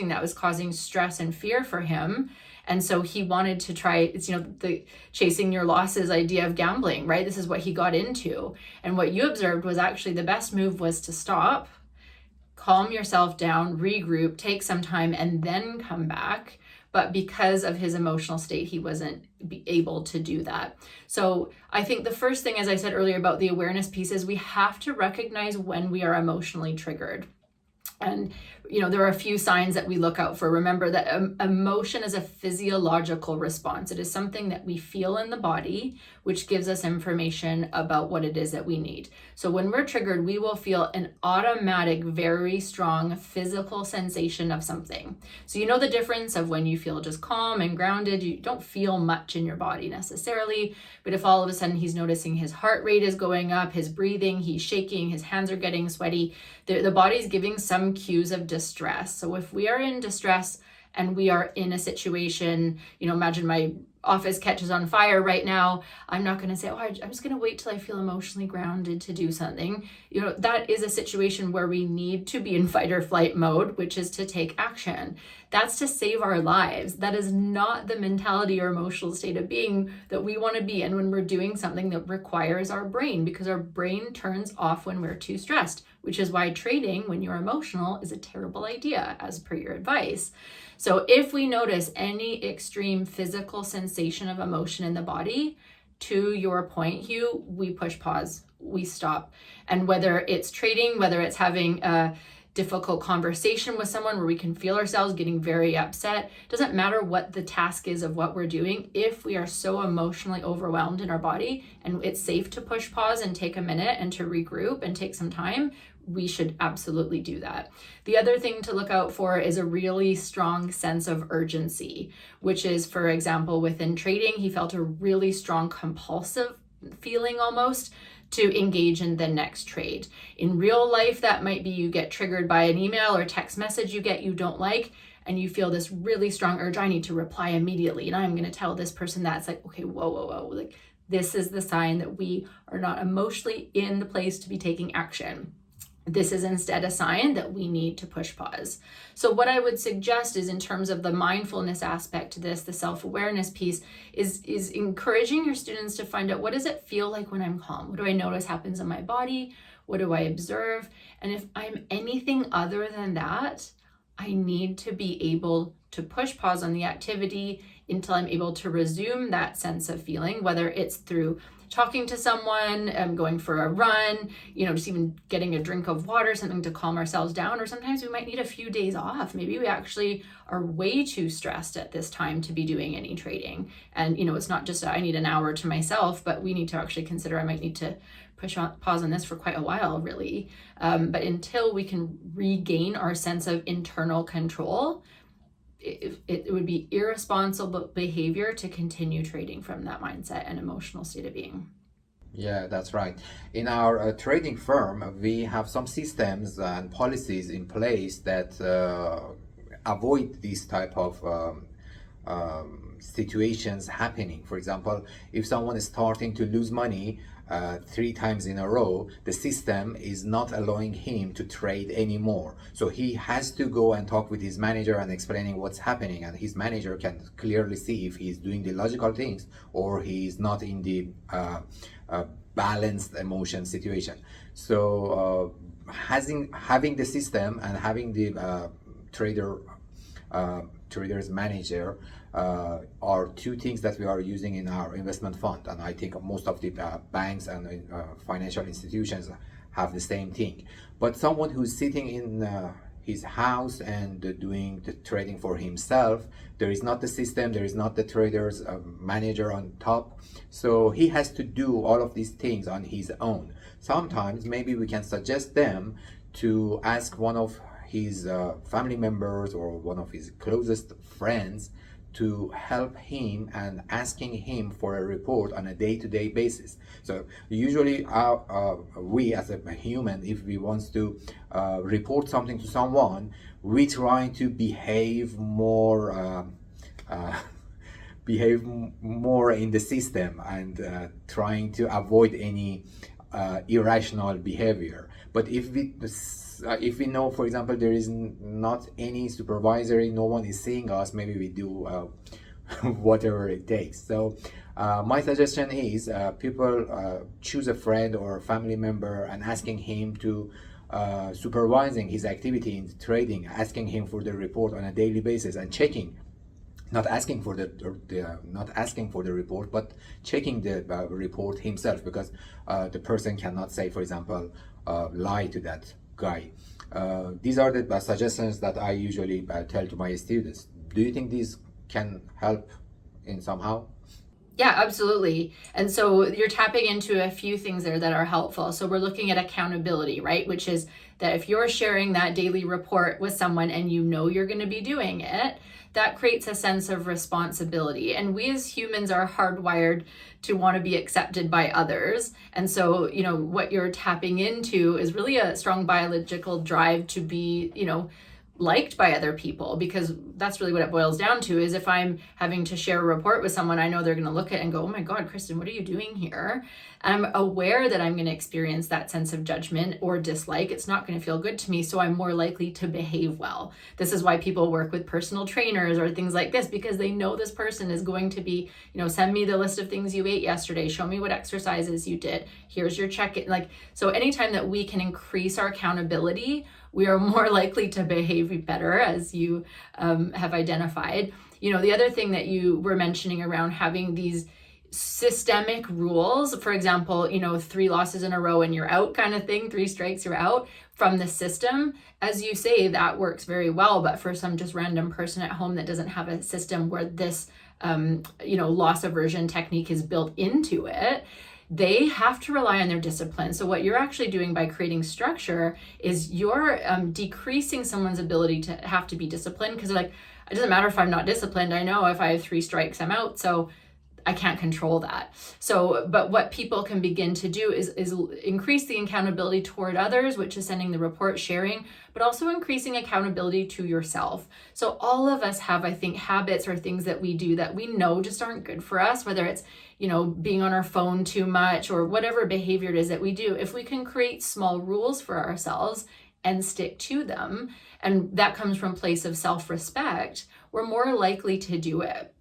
That was causing stress and fear for him. And so he wanted to try, it's, the chasing your losses idea of gambling, right? This is what he got into. And what you observed was actually the best move was to stop, calm yourself down, regroup, take some time, and then come back. But because of his emotional state, he wasn't able to do that. So I think the first thing, as I said earlier about the awareness piece, is we have to recognize when we are emotionally triggered. And, there are a few signs that we look out for. Remember that emotion is a physiological response. It is something that we feel in the body, which gives us information about what it is that we need. So when we're triggered, we will feel an automatic, very strong physical sensation of something. So you know the difference of when you feel just calm and grounded, you don't feel much in your body necessarily. But if all of a sudden he's noticing his heart rate is going up, his breathing, he's shaking, his hands are getting sweaty, the body's giving some cues of distress. So if we are in distress and we are in a situation, imagine my office catches on fire right now, I'm not going to say, I'm just going to wait till I feel emotionally grounded to do something. That is a situation where we need to be in fight or flight mode, which is to take action. That's to save our lives. That is not the mentality or emotional state of being that we want to be in when we're doing something that requires our brain, because our brain turns off when we're too stressed, which is why trading when you're emotional is a terrible idea, as per your advice. So if we notice any extreme physical sensation of emotion in the body, to your point, Hugh, we push pause, we stop. And whether it's trading, whether it's having difficult conversation with someone where we can feel ourselves getting very upset. Doesn't matter what the task is of what we're doing. If we are so emotionally overwhelmed in our body and it's safe to push pause and take a minute and to regroup and take some time, we should absolutely do that. The other thing to look out for is a really strong sense of urgency, which is, for example, within trading, he felt a really strong compulsive feeling almost to engage in the next trade. In real life, that might be you get triggered by an email or text message you get you don't like, and you feel this really strong urge, I need to reply immediately, and I'm going to tell this person that. It's like, okay, whoa. Like, this is the sign that we are not emotionally in the place to be taking action. This is instead a sign that we need to push pause. So what I would suggest is, in terms of the mindfulness aspect to this, the self-awareness piece, is encouraging your students to find out, what does it feel like when I'm calm? What do I notice happens in my body? What do I observe? And if I'm anything other than that, I need to be able to push pause on the activity until I'm able to resume that sense of feeling, whether it's through talking to someone, going for a run, just even getting a drink of water, something to calm ourselves down. Or sometimes we might need a few days off. Maybe we actually are way too stressed at this time to be doing any trading. And, it's not just I need an hour to myself, but we need to actually consider I might need to pause on this for quite a while, really. But until we can regain our sense of internal control, it would be irresponsible behavior to continue trading from that mindset and emotional state of being. Yeah, that's right. In our trading firm, we have some systems and policies in place that avoid these type of situations happening. For example, if someone is starting to lose money 3 times in a row, the system is not allowing him to trade anymore. So he has to go and talk with his manager and explaining what's happening, and his manager can clearly see if he's doing the logical things or he's not in the balanced emotion situation. So having the system and having the trader's manager are 2 things that we are using in our investment fund, and I think most of the banks and financial institutions have the same thing. But someone who's sitting in his house and doing the trading for himself, there is not the system, there is not the trader's manager on top, so he has to do all of these things on his own. Sometimes maybe we can suggest them to ask one of his family members or one of his closest friends to help him and asking him for a report on a day-to-day basis. So usually we as a human, if we want to report something to someone, we try to behave more in the system and trying to avoid any irrational behavior. But if we know, for example, there is not any supervisory, no one is seeing us, maybe we do whatever it takes. So my suggestion is people choose a friend or a family member and asking him to supervising his activity in trading, asking him for the report on a daily basis and checking, not asking for the report, but checking the report himself, because the person cannot say, for example, lie to that guy. These are the suggestions that I usually tell to my students. Do you think these can help in somehow? Yeah, absolutely. And so you're tapping into a few things there that are helpful. So we're looking at accountability, right? Which is that if you're sharing that daily report with someone and you know you're going to be doing it, that creates a sense of responsibility. And we as humans are hardwired to want to be accepted by others. And so, what you're tapping into is really a strong biological drive to be, liked by other people, because that's really what it boils down to. Is if I'm having to share a report with someone, I know they're going to look at it and go, oh my God, Kristen, what are you doing here? I'm aware that I'm going to experience that sense of judgment or dislike. It's not going to feel good to me, so I'm more likely to behave well. This is why people work with personal trainers or things like this, because they know this person is going to be, send me the list of things you ate yesterday, show me what exercises you did, here's your check-in. So anytime that we can increase our accountability, we are more likely to behave better, as you have identified. The other thing that you were mentioning around having these systemic rules, for example, 3 losses in a row and you're out kind of thing, 3 strikes, you're out from the system, as you say, that works very well. But for some just random person at home that doesn't have a system where this, loss aversion technique is built into it, they have to rely on their discipline. So what you're actually doing by creating structure is you're decreasing someone's ability to have to be disciplined, because they're like, it doesn't matter if I'm not disciplined. I know if I have 3 strikes, I'm out. So I can't control that. So, but what people can begin to do is increase the accountability toward others, which is sending the report, sharing, but also increasing accountability to yourself. So all of us have, I think, habits or things that we do that we know just aren't good for us, whether it's, being on our phone too much or whatever behavior it is that we do. If we can create small rules for ourselves and stick to them, and that comes from a place of self-respect, we're more likely to do it.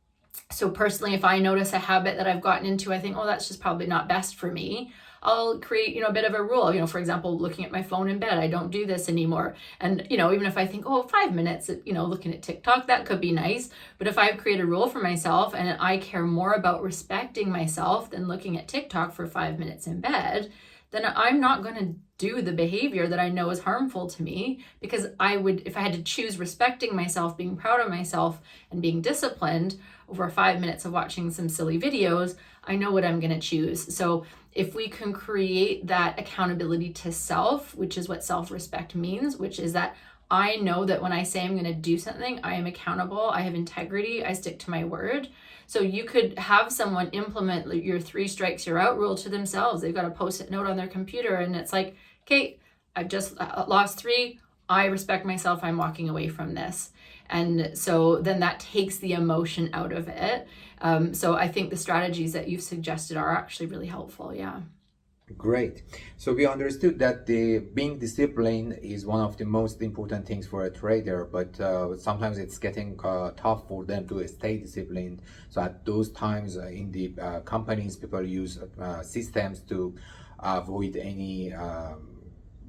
So personally, if I notice a habit that I've gotten into, I think, that's just probably not best for me, I'll create, a bit of a rule, for example, looking at my phone in bed, I don't do this anymore. And, even if I think, 5 minutes, looking at TikTok, that could be nice. But if I create a rule for myself and I care more about respecting myself than looking at TikTok for 5 minutes in bed, then I'm not going to do the behavior that I know is harmful to me, because I would, if I had to choose respecting myself, being proud of myself, and being disciplined over 5 minutes of watching some silly videos, I know what I'm going to choose. So if we can create that accountability to self, which is what self-respect means, which is that I know that when I say I'm going to do something, I am accountable, I have integrity, I stick to my word. So you could have someone implement your 3 strikes, you're out rule to themselves. They've got a post-it note on their computer and it's like, okay, I've just lost 3. I respect myself. I'm walking away from this. And so then that takes the emotion out of it. So I think the strategies that you've suggested are actually really helpful. Yeah. Great. So we understood that being disciplined is one of the most important things for a trader, but sometimes it's getting tough for them to stay disciplined. So at those times in the companies, people use systems to avoid any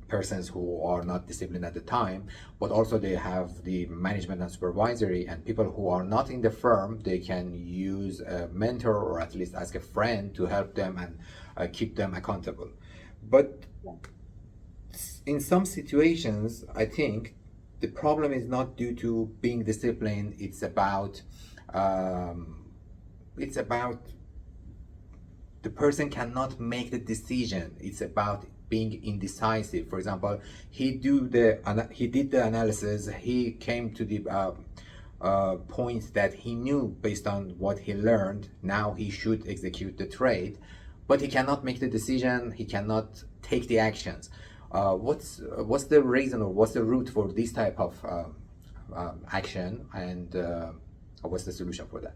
persons who are not disciplined at the time, but also they have the management and supervisory, and people who are not in the firm, they can use a mentor or at least ask a friend to help them and keep them accountable. But in some situations, I think the problem is not due to being disciplined, it's about the person cannot make the decision. It's about being indecisive. For example, he did the analysis, he came to the point that he knew based on what he learned, now he should execute the trade, but he cannot make the decision, he cannot take the actions. What's the reason, or what's the root for this type of action, and what's the solution for that?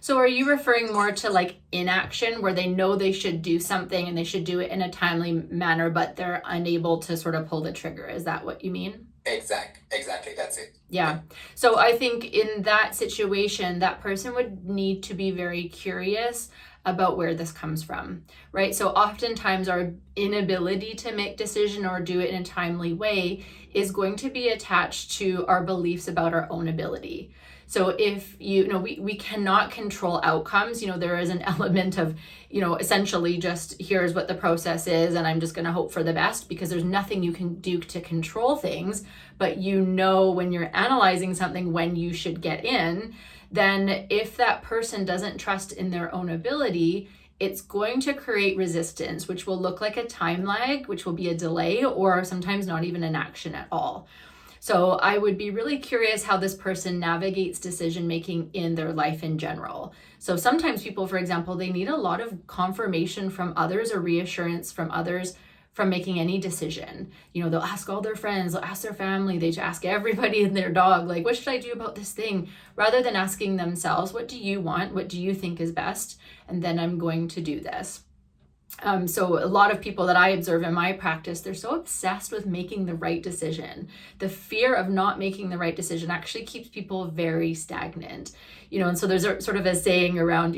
So are you referring more to like inaction, where they know they should do something and they should do it in a timely manner, but they're unable to sort of pull the trigger? Is that what you mean? Exactly, that's it. Yeah. So I think in that situation, that person would need to be very curious about where this comes from, right? So oftentimes our inability to make decision or do it in a timely way is going to be attached to our beliefs about our own ability. So if we cannot control outcomes, there is an element of, essentially just here's what the process is and I'm just going to hope for the best, because there's nothing you can do to control things. But when you're analyzing something when you should get in, then if that person doesn't trust in their own ability, it's going to create resistance, which will look like a time lag, which will be a delay, or sometimes not even an action at all. So I would be really curious how this person navigates decision-making in their life in general. So sometimes people, for example, they need a lot of confirmation from others or reassurance from others from making any decision. They'll ask all their friends, they'll ask their family, they ask everybody and their dog, like, what should I do about this thing? Rather than asking themselves, what do you want? What do you think is best? And then I'm going to do this. So a lot of people that I observe in my practice, they're so obsessed with making the right decision. The fear of not making the right decision actually keeps people very stagnant. And so there's sort of a saying around,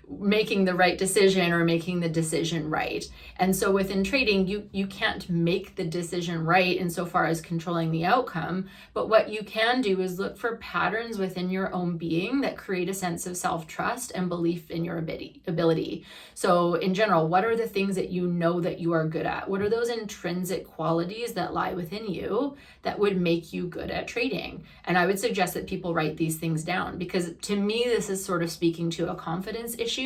making the right decision or making the decision right. And so within trading, you can't make the decision right insofar as controlling the outcome, but what you can do is look for patterns within your own being that create a sense of self-trust and belief in your ability. So in general, what are the things that you know that you are good at? What are those intrinsic qualities that lie within you that would make you good at trading? And I would suggest that people write these things down, because to me, this is sort of speaking to a confidence issue.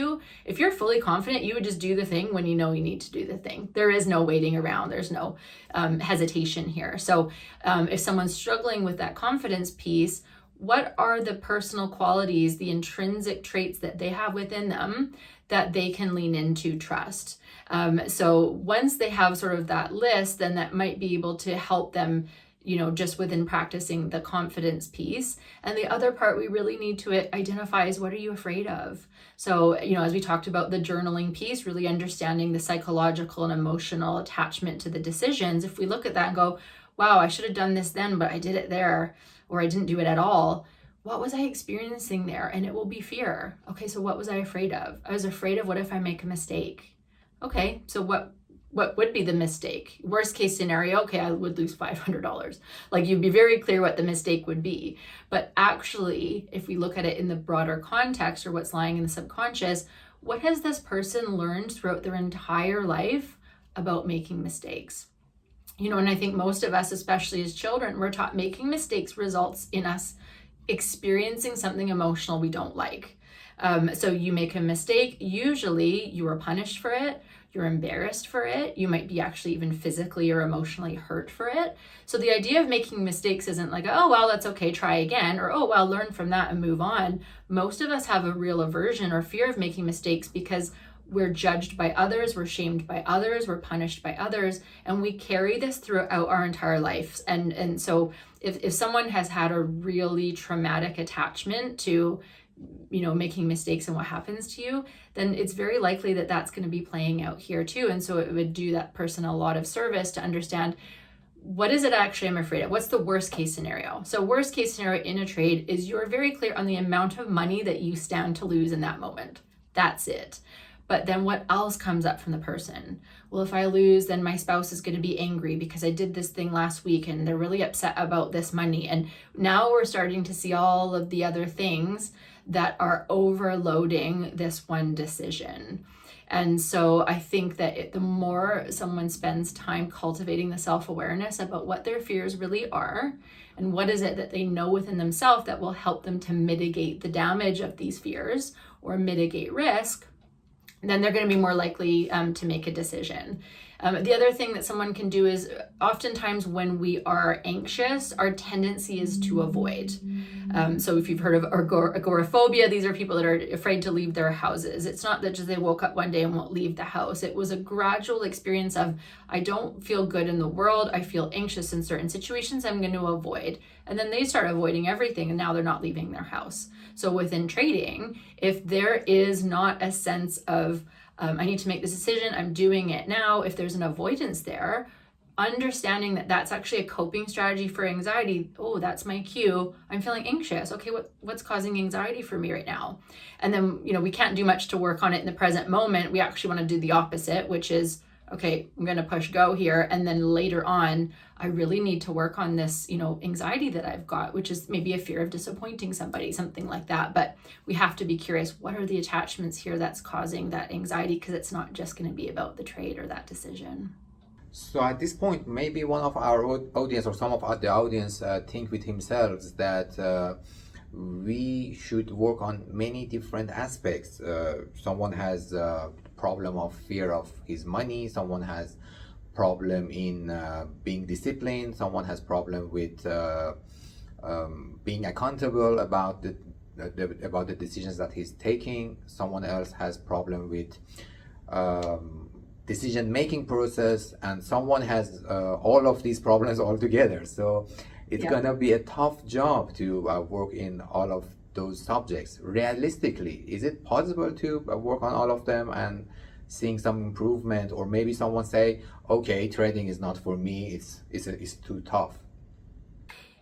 If you're fully confident, you would just do the thing when you know you need to do the thing. There is no waiting around. There's no hesitation here. So if someone's struggling with that confidence piece, what are the personal qualities, the intrinsic traits that they have within them that they can lean into trust? So once they have sort of that list, then that might be able to help them, just within practicing the confidence piece. And the other part we really need to identify is, what are you afraid of? So, as we talked about the journaling piece, really understanding the psychological and emotional attachment to the decisions. If we look at that and go, wow, I should have done this then, but I did it there, or I didn't do it at all. What was I experiencing there? And it will be fear. Okay, so what was I afraid of? I was afraid of, what if I make a mistake? Okay, so what would be the mistake? Worst case scenario, okay, I would lose $500. Like, you'd be very clear what the mistake would be. But actually, if we look at it in the broader context, or what's lying in the subconscious, what has this person learned throughout their entire life about making mistakes? And I think most of us, especially as children, we're taught making mistakes results in us experiencing something emotional we don't like. So you make a mistake, usually you are punished for it, you're embarrassed for it, you might be actually even physically or emotionally hurt for it. So the idea of making mistakes isn't like, oh, well, that's okay, try again, or, oh, well, learn from that and move on. Most of us have a real aversion or fear of making mistakes because we're judged by others, we're shamed by others, we're punished by others, and we carry this throughout our entire lives. And so if someone has had a really traumatic attachment to making mistakes and what happens to you, then it's very likely that that's going to be playing out here too. And so it would do that person a lot of service to understand, what is it actually I'm afraid of? What's the worst case scenario? So worst case scenario in a trade is you're very clear on the amount of money that you stand to lose in that moment. That's it. But then what else comes up from the person? Well, if I lose, then my spouse is going to be angry because I did this thing last week and they're really upset about this money. And now we're starting to see all of the other things that are overloading this one decision. And so I think that the more someone spends time cultivating the self-awareness about what their fears really are, and what is it that they know within themselves that will help them to mitigate the damage of these fears or mitigate risk, then they're going to be more likely to make a decision. The other thing that someone can do is, oftentimes when we are anxious, our tendency is to avoid. So if you've heard of agoraphobia, these are people that are afraid to leave their houses. It's not that just they woke up one day and won't leave the house. It was a gradual experience of, I don't feel good in the world, I feel anxious in certain situations, I'm going to avoid. And then they start avoiding everything, and now they're not leaving their house. So within trading, if there is not a sense of, I need to make this decision, I'm doing it now, if there's an avoidance there, understanding that that's actually a coping strategy for anxiety. Oh, that's my cue. I'm feeling anxious. Okay, what's causing anxiety for me right now? And then, we can't do much to work on it in the present moment. We actually want to do the opposite, which is, okay, I'm going to push go here. And then later on, I really need to work on this, anxiety that I've got, which is maybe a fear of disappointing somebody, something like that. But we have to be curious, what are the attachments here that's causing that anxiety? Because it's not just going to be about the trade or that decision. So at this point, maybe one of our audience or some of the audience think with themselves that we should work on many different aspects. Someone has a problem of fear of his money, someone has problem in being disciplined, someone has problem with being accountable about the decisions that he's taking, someone else has problem with decision-making process, and someone has all of these problems all together. So it's gonna be a tough job to work in all of those subjects. Realistically, is it possible to work on all of them and seeing some improvement, or maybe someone say, okay, trading is not for me, it's too tough?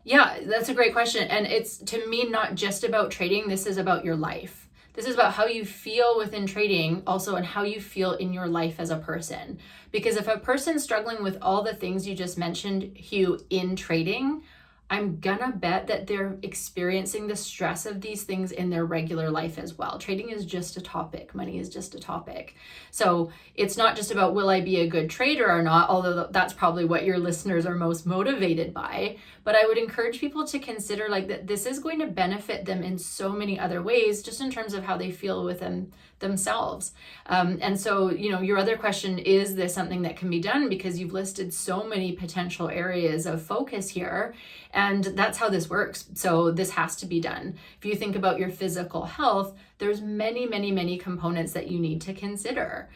Yeah, that's a great question. And it's, to me, not just about trading. This is about your life. This is about how you feel within trading also, and how you feel in your life as a person. Because if a person's struggling with all the things you just mentioned, Hugh, in trading, I'm gonna bet that they're experiencing the stress of these things in their regular life as well. Trading is just a topic. Money is just a topic. So it's not just about, will I be a good trader or not, although that's probably what your listeners are most motivated by. But I would encourage people to consider like that this is going to benefit them in so many other ways, just in terms of how they feel within themselves. And so, you know, your other question, is this something that can be done? Because you've listed so many potential areas of focus here. And that's how this works. So this has to be done. If you think about your physical health, there's many components that you need to consider.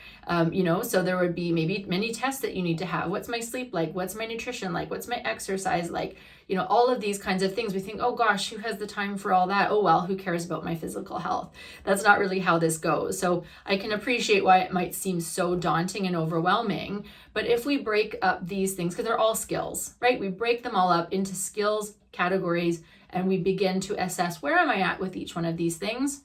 You know, so there would be maybe many tests that you need to have. What's my sleep like? What's my nutrition like? What's my exercise like? You know, all of these kinds of things. We think, oh gosh, who has the time for all that? Oh, well, who cares about my physical health? That's not really how this goes. So I can appreciate why it might seem so daunting and overwhelming. But if we break up these things, because they're all skills, right? We break them all up into skills categories, and we begin to assess, where am I at with each one of these things?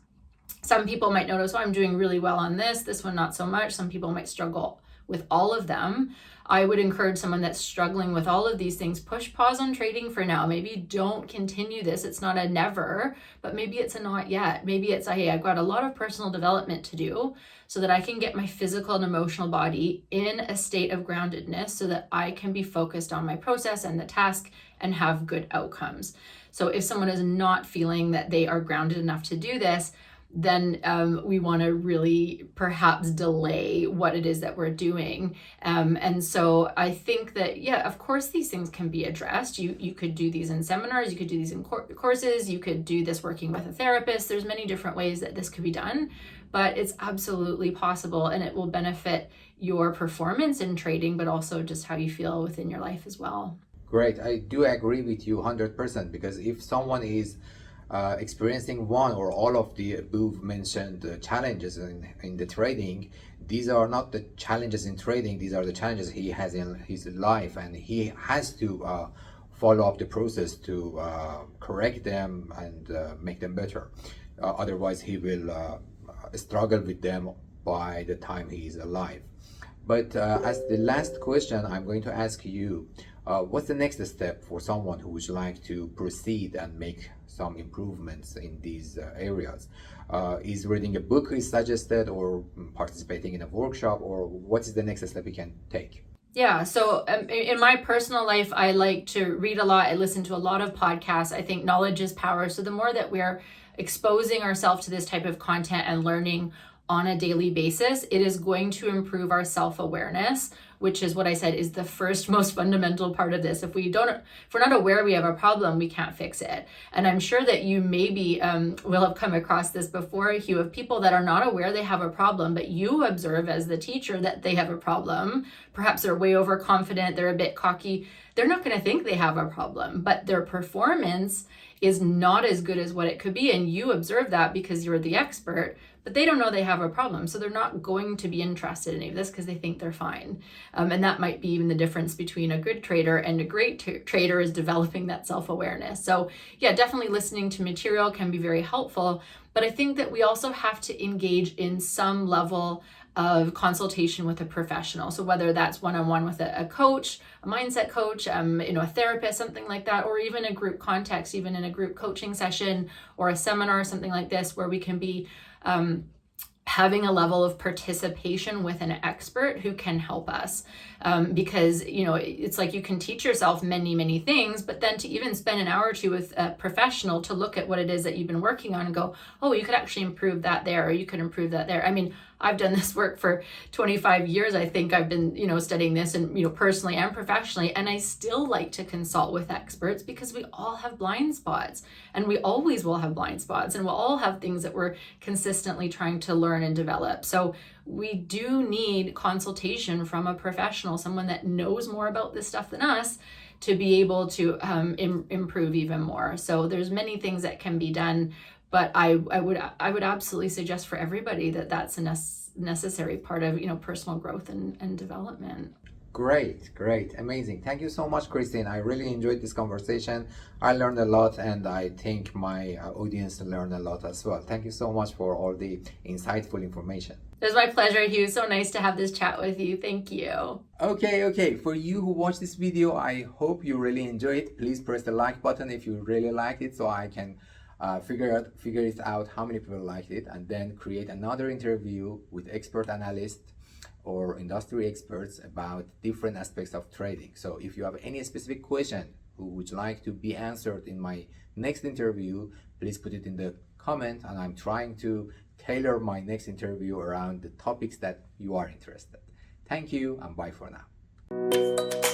Some people might notice, oh, I'm doing really well on this one not so much. Some people might struggle with all of them. I would encourage someone that's struggling with all of these things, push pause on trading for now. Maybe don't continue this. It's not a never, but maybe it's a not yet. Maybe it's a, hey, I've got a lot of personal development to do so that I can get my physical and emotional body in a state of groundedness so that I can be focused on my process and the task and have good outcomes. So if someone is not feeling that they are grounded enough to do this, then we want to really perhaps delay what it is that we're doing. And so I think that, yeah, of course, these things can be addressed. You could do these in seminars, you could do these in courses, you could do this working with a therapist. There's many different ways that this could be done, but it's absolutely possible, and it will benefit your performance in trading, but also just how you feel within your life as well. Great. I do agree with you 100%, because if someone is experiencing one or all of the above mentioned challenges in the trading, these are not the challenges in trading, these are the challenges he has in his life, and he has to follow up the process to correct them and make them better. Otherwise he will struggle with them by the time he is alive. But as the last question, I'm going to ask you, what's the next step for someone who would like to proceed and make some improvements in these areas? Is reading a book is suggested, or participating in a workshop, or what is the next step we can take? Yeah, so in my personal life, I like to read a lot. I listen to a lot of podcasts. I think knowledge is power. So the more that we're exposing ourselves to this type of content and learning on a daily basis, it is going to improve our self-awareness, which is what I said is the first most fundamental part of this. If we're not aware we have a problem, we can't fix it. And I'm sure that you maybe will have come across this before, Hugh, of people that are not aware they have a problem, but you observe as the teacher that they have a problem. Perhaps they're way overconfident, they're a bit cocky. They're not going to think they have a problem, but their performance is not as good as what it could be. And you observe that because you're the expert, but they don't know they have a problem. So they're not going to be interested in any of this because they think they're fine. And that might be even the difference between a good trader and a great trader, is developing that self-awareness. So yeah, definitely listening to material can be very helpful. But I think that we also have to engage in some level of consultation with a professional. So whether that's one-on-one with a coach, a mindset coach, a therapist, something like that, or even a group context, even in a group coaching session or a seminar, something like this, where we can be having a level of participation with an expert who can help us. Because, it's like you can teach yourself many things, but then to even spend an hour or two with a professional to look at what it is that you've been working on and go, oh, you could actually improve that there, or you could improve that there. I mean, I've done this work for 25 years. I think I've been, studying this and, personally and professionally, and I still like to consult with experts because we all have blind spots, and we always will have blind spots, and we'll all have things that we're consistently trying to learn and develop. So we do need consultation from a professional, someone that knows more about this stuff than us, to be able to improve even more. So there's many things that can be done, But I would absolutely suggest for everybody that that's a necessary part of, personal growth and development. Great, amazing. Thank you so much, Kریستین. I really enjoyed this conversation. I learned a lot, and I think my audience learned a lot as well. Thank you so much for all the insightful information. It was my pleasure, Hugh. So nice to have this chat with you. Thank you. Okay. For you who watched this video, I hope you really enjoyed it. Please press the like button if you really liked it, so I can figure it out how many people liked it, and then create another interview with expert analysts or industry experts about different aspects of trading. So if you have any specific question who would like to be answered in my next interview, please put it in the comment, and I'm trying to tailor my next interview around the topics that you are interested. Thank you, and bye for now.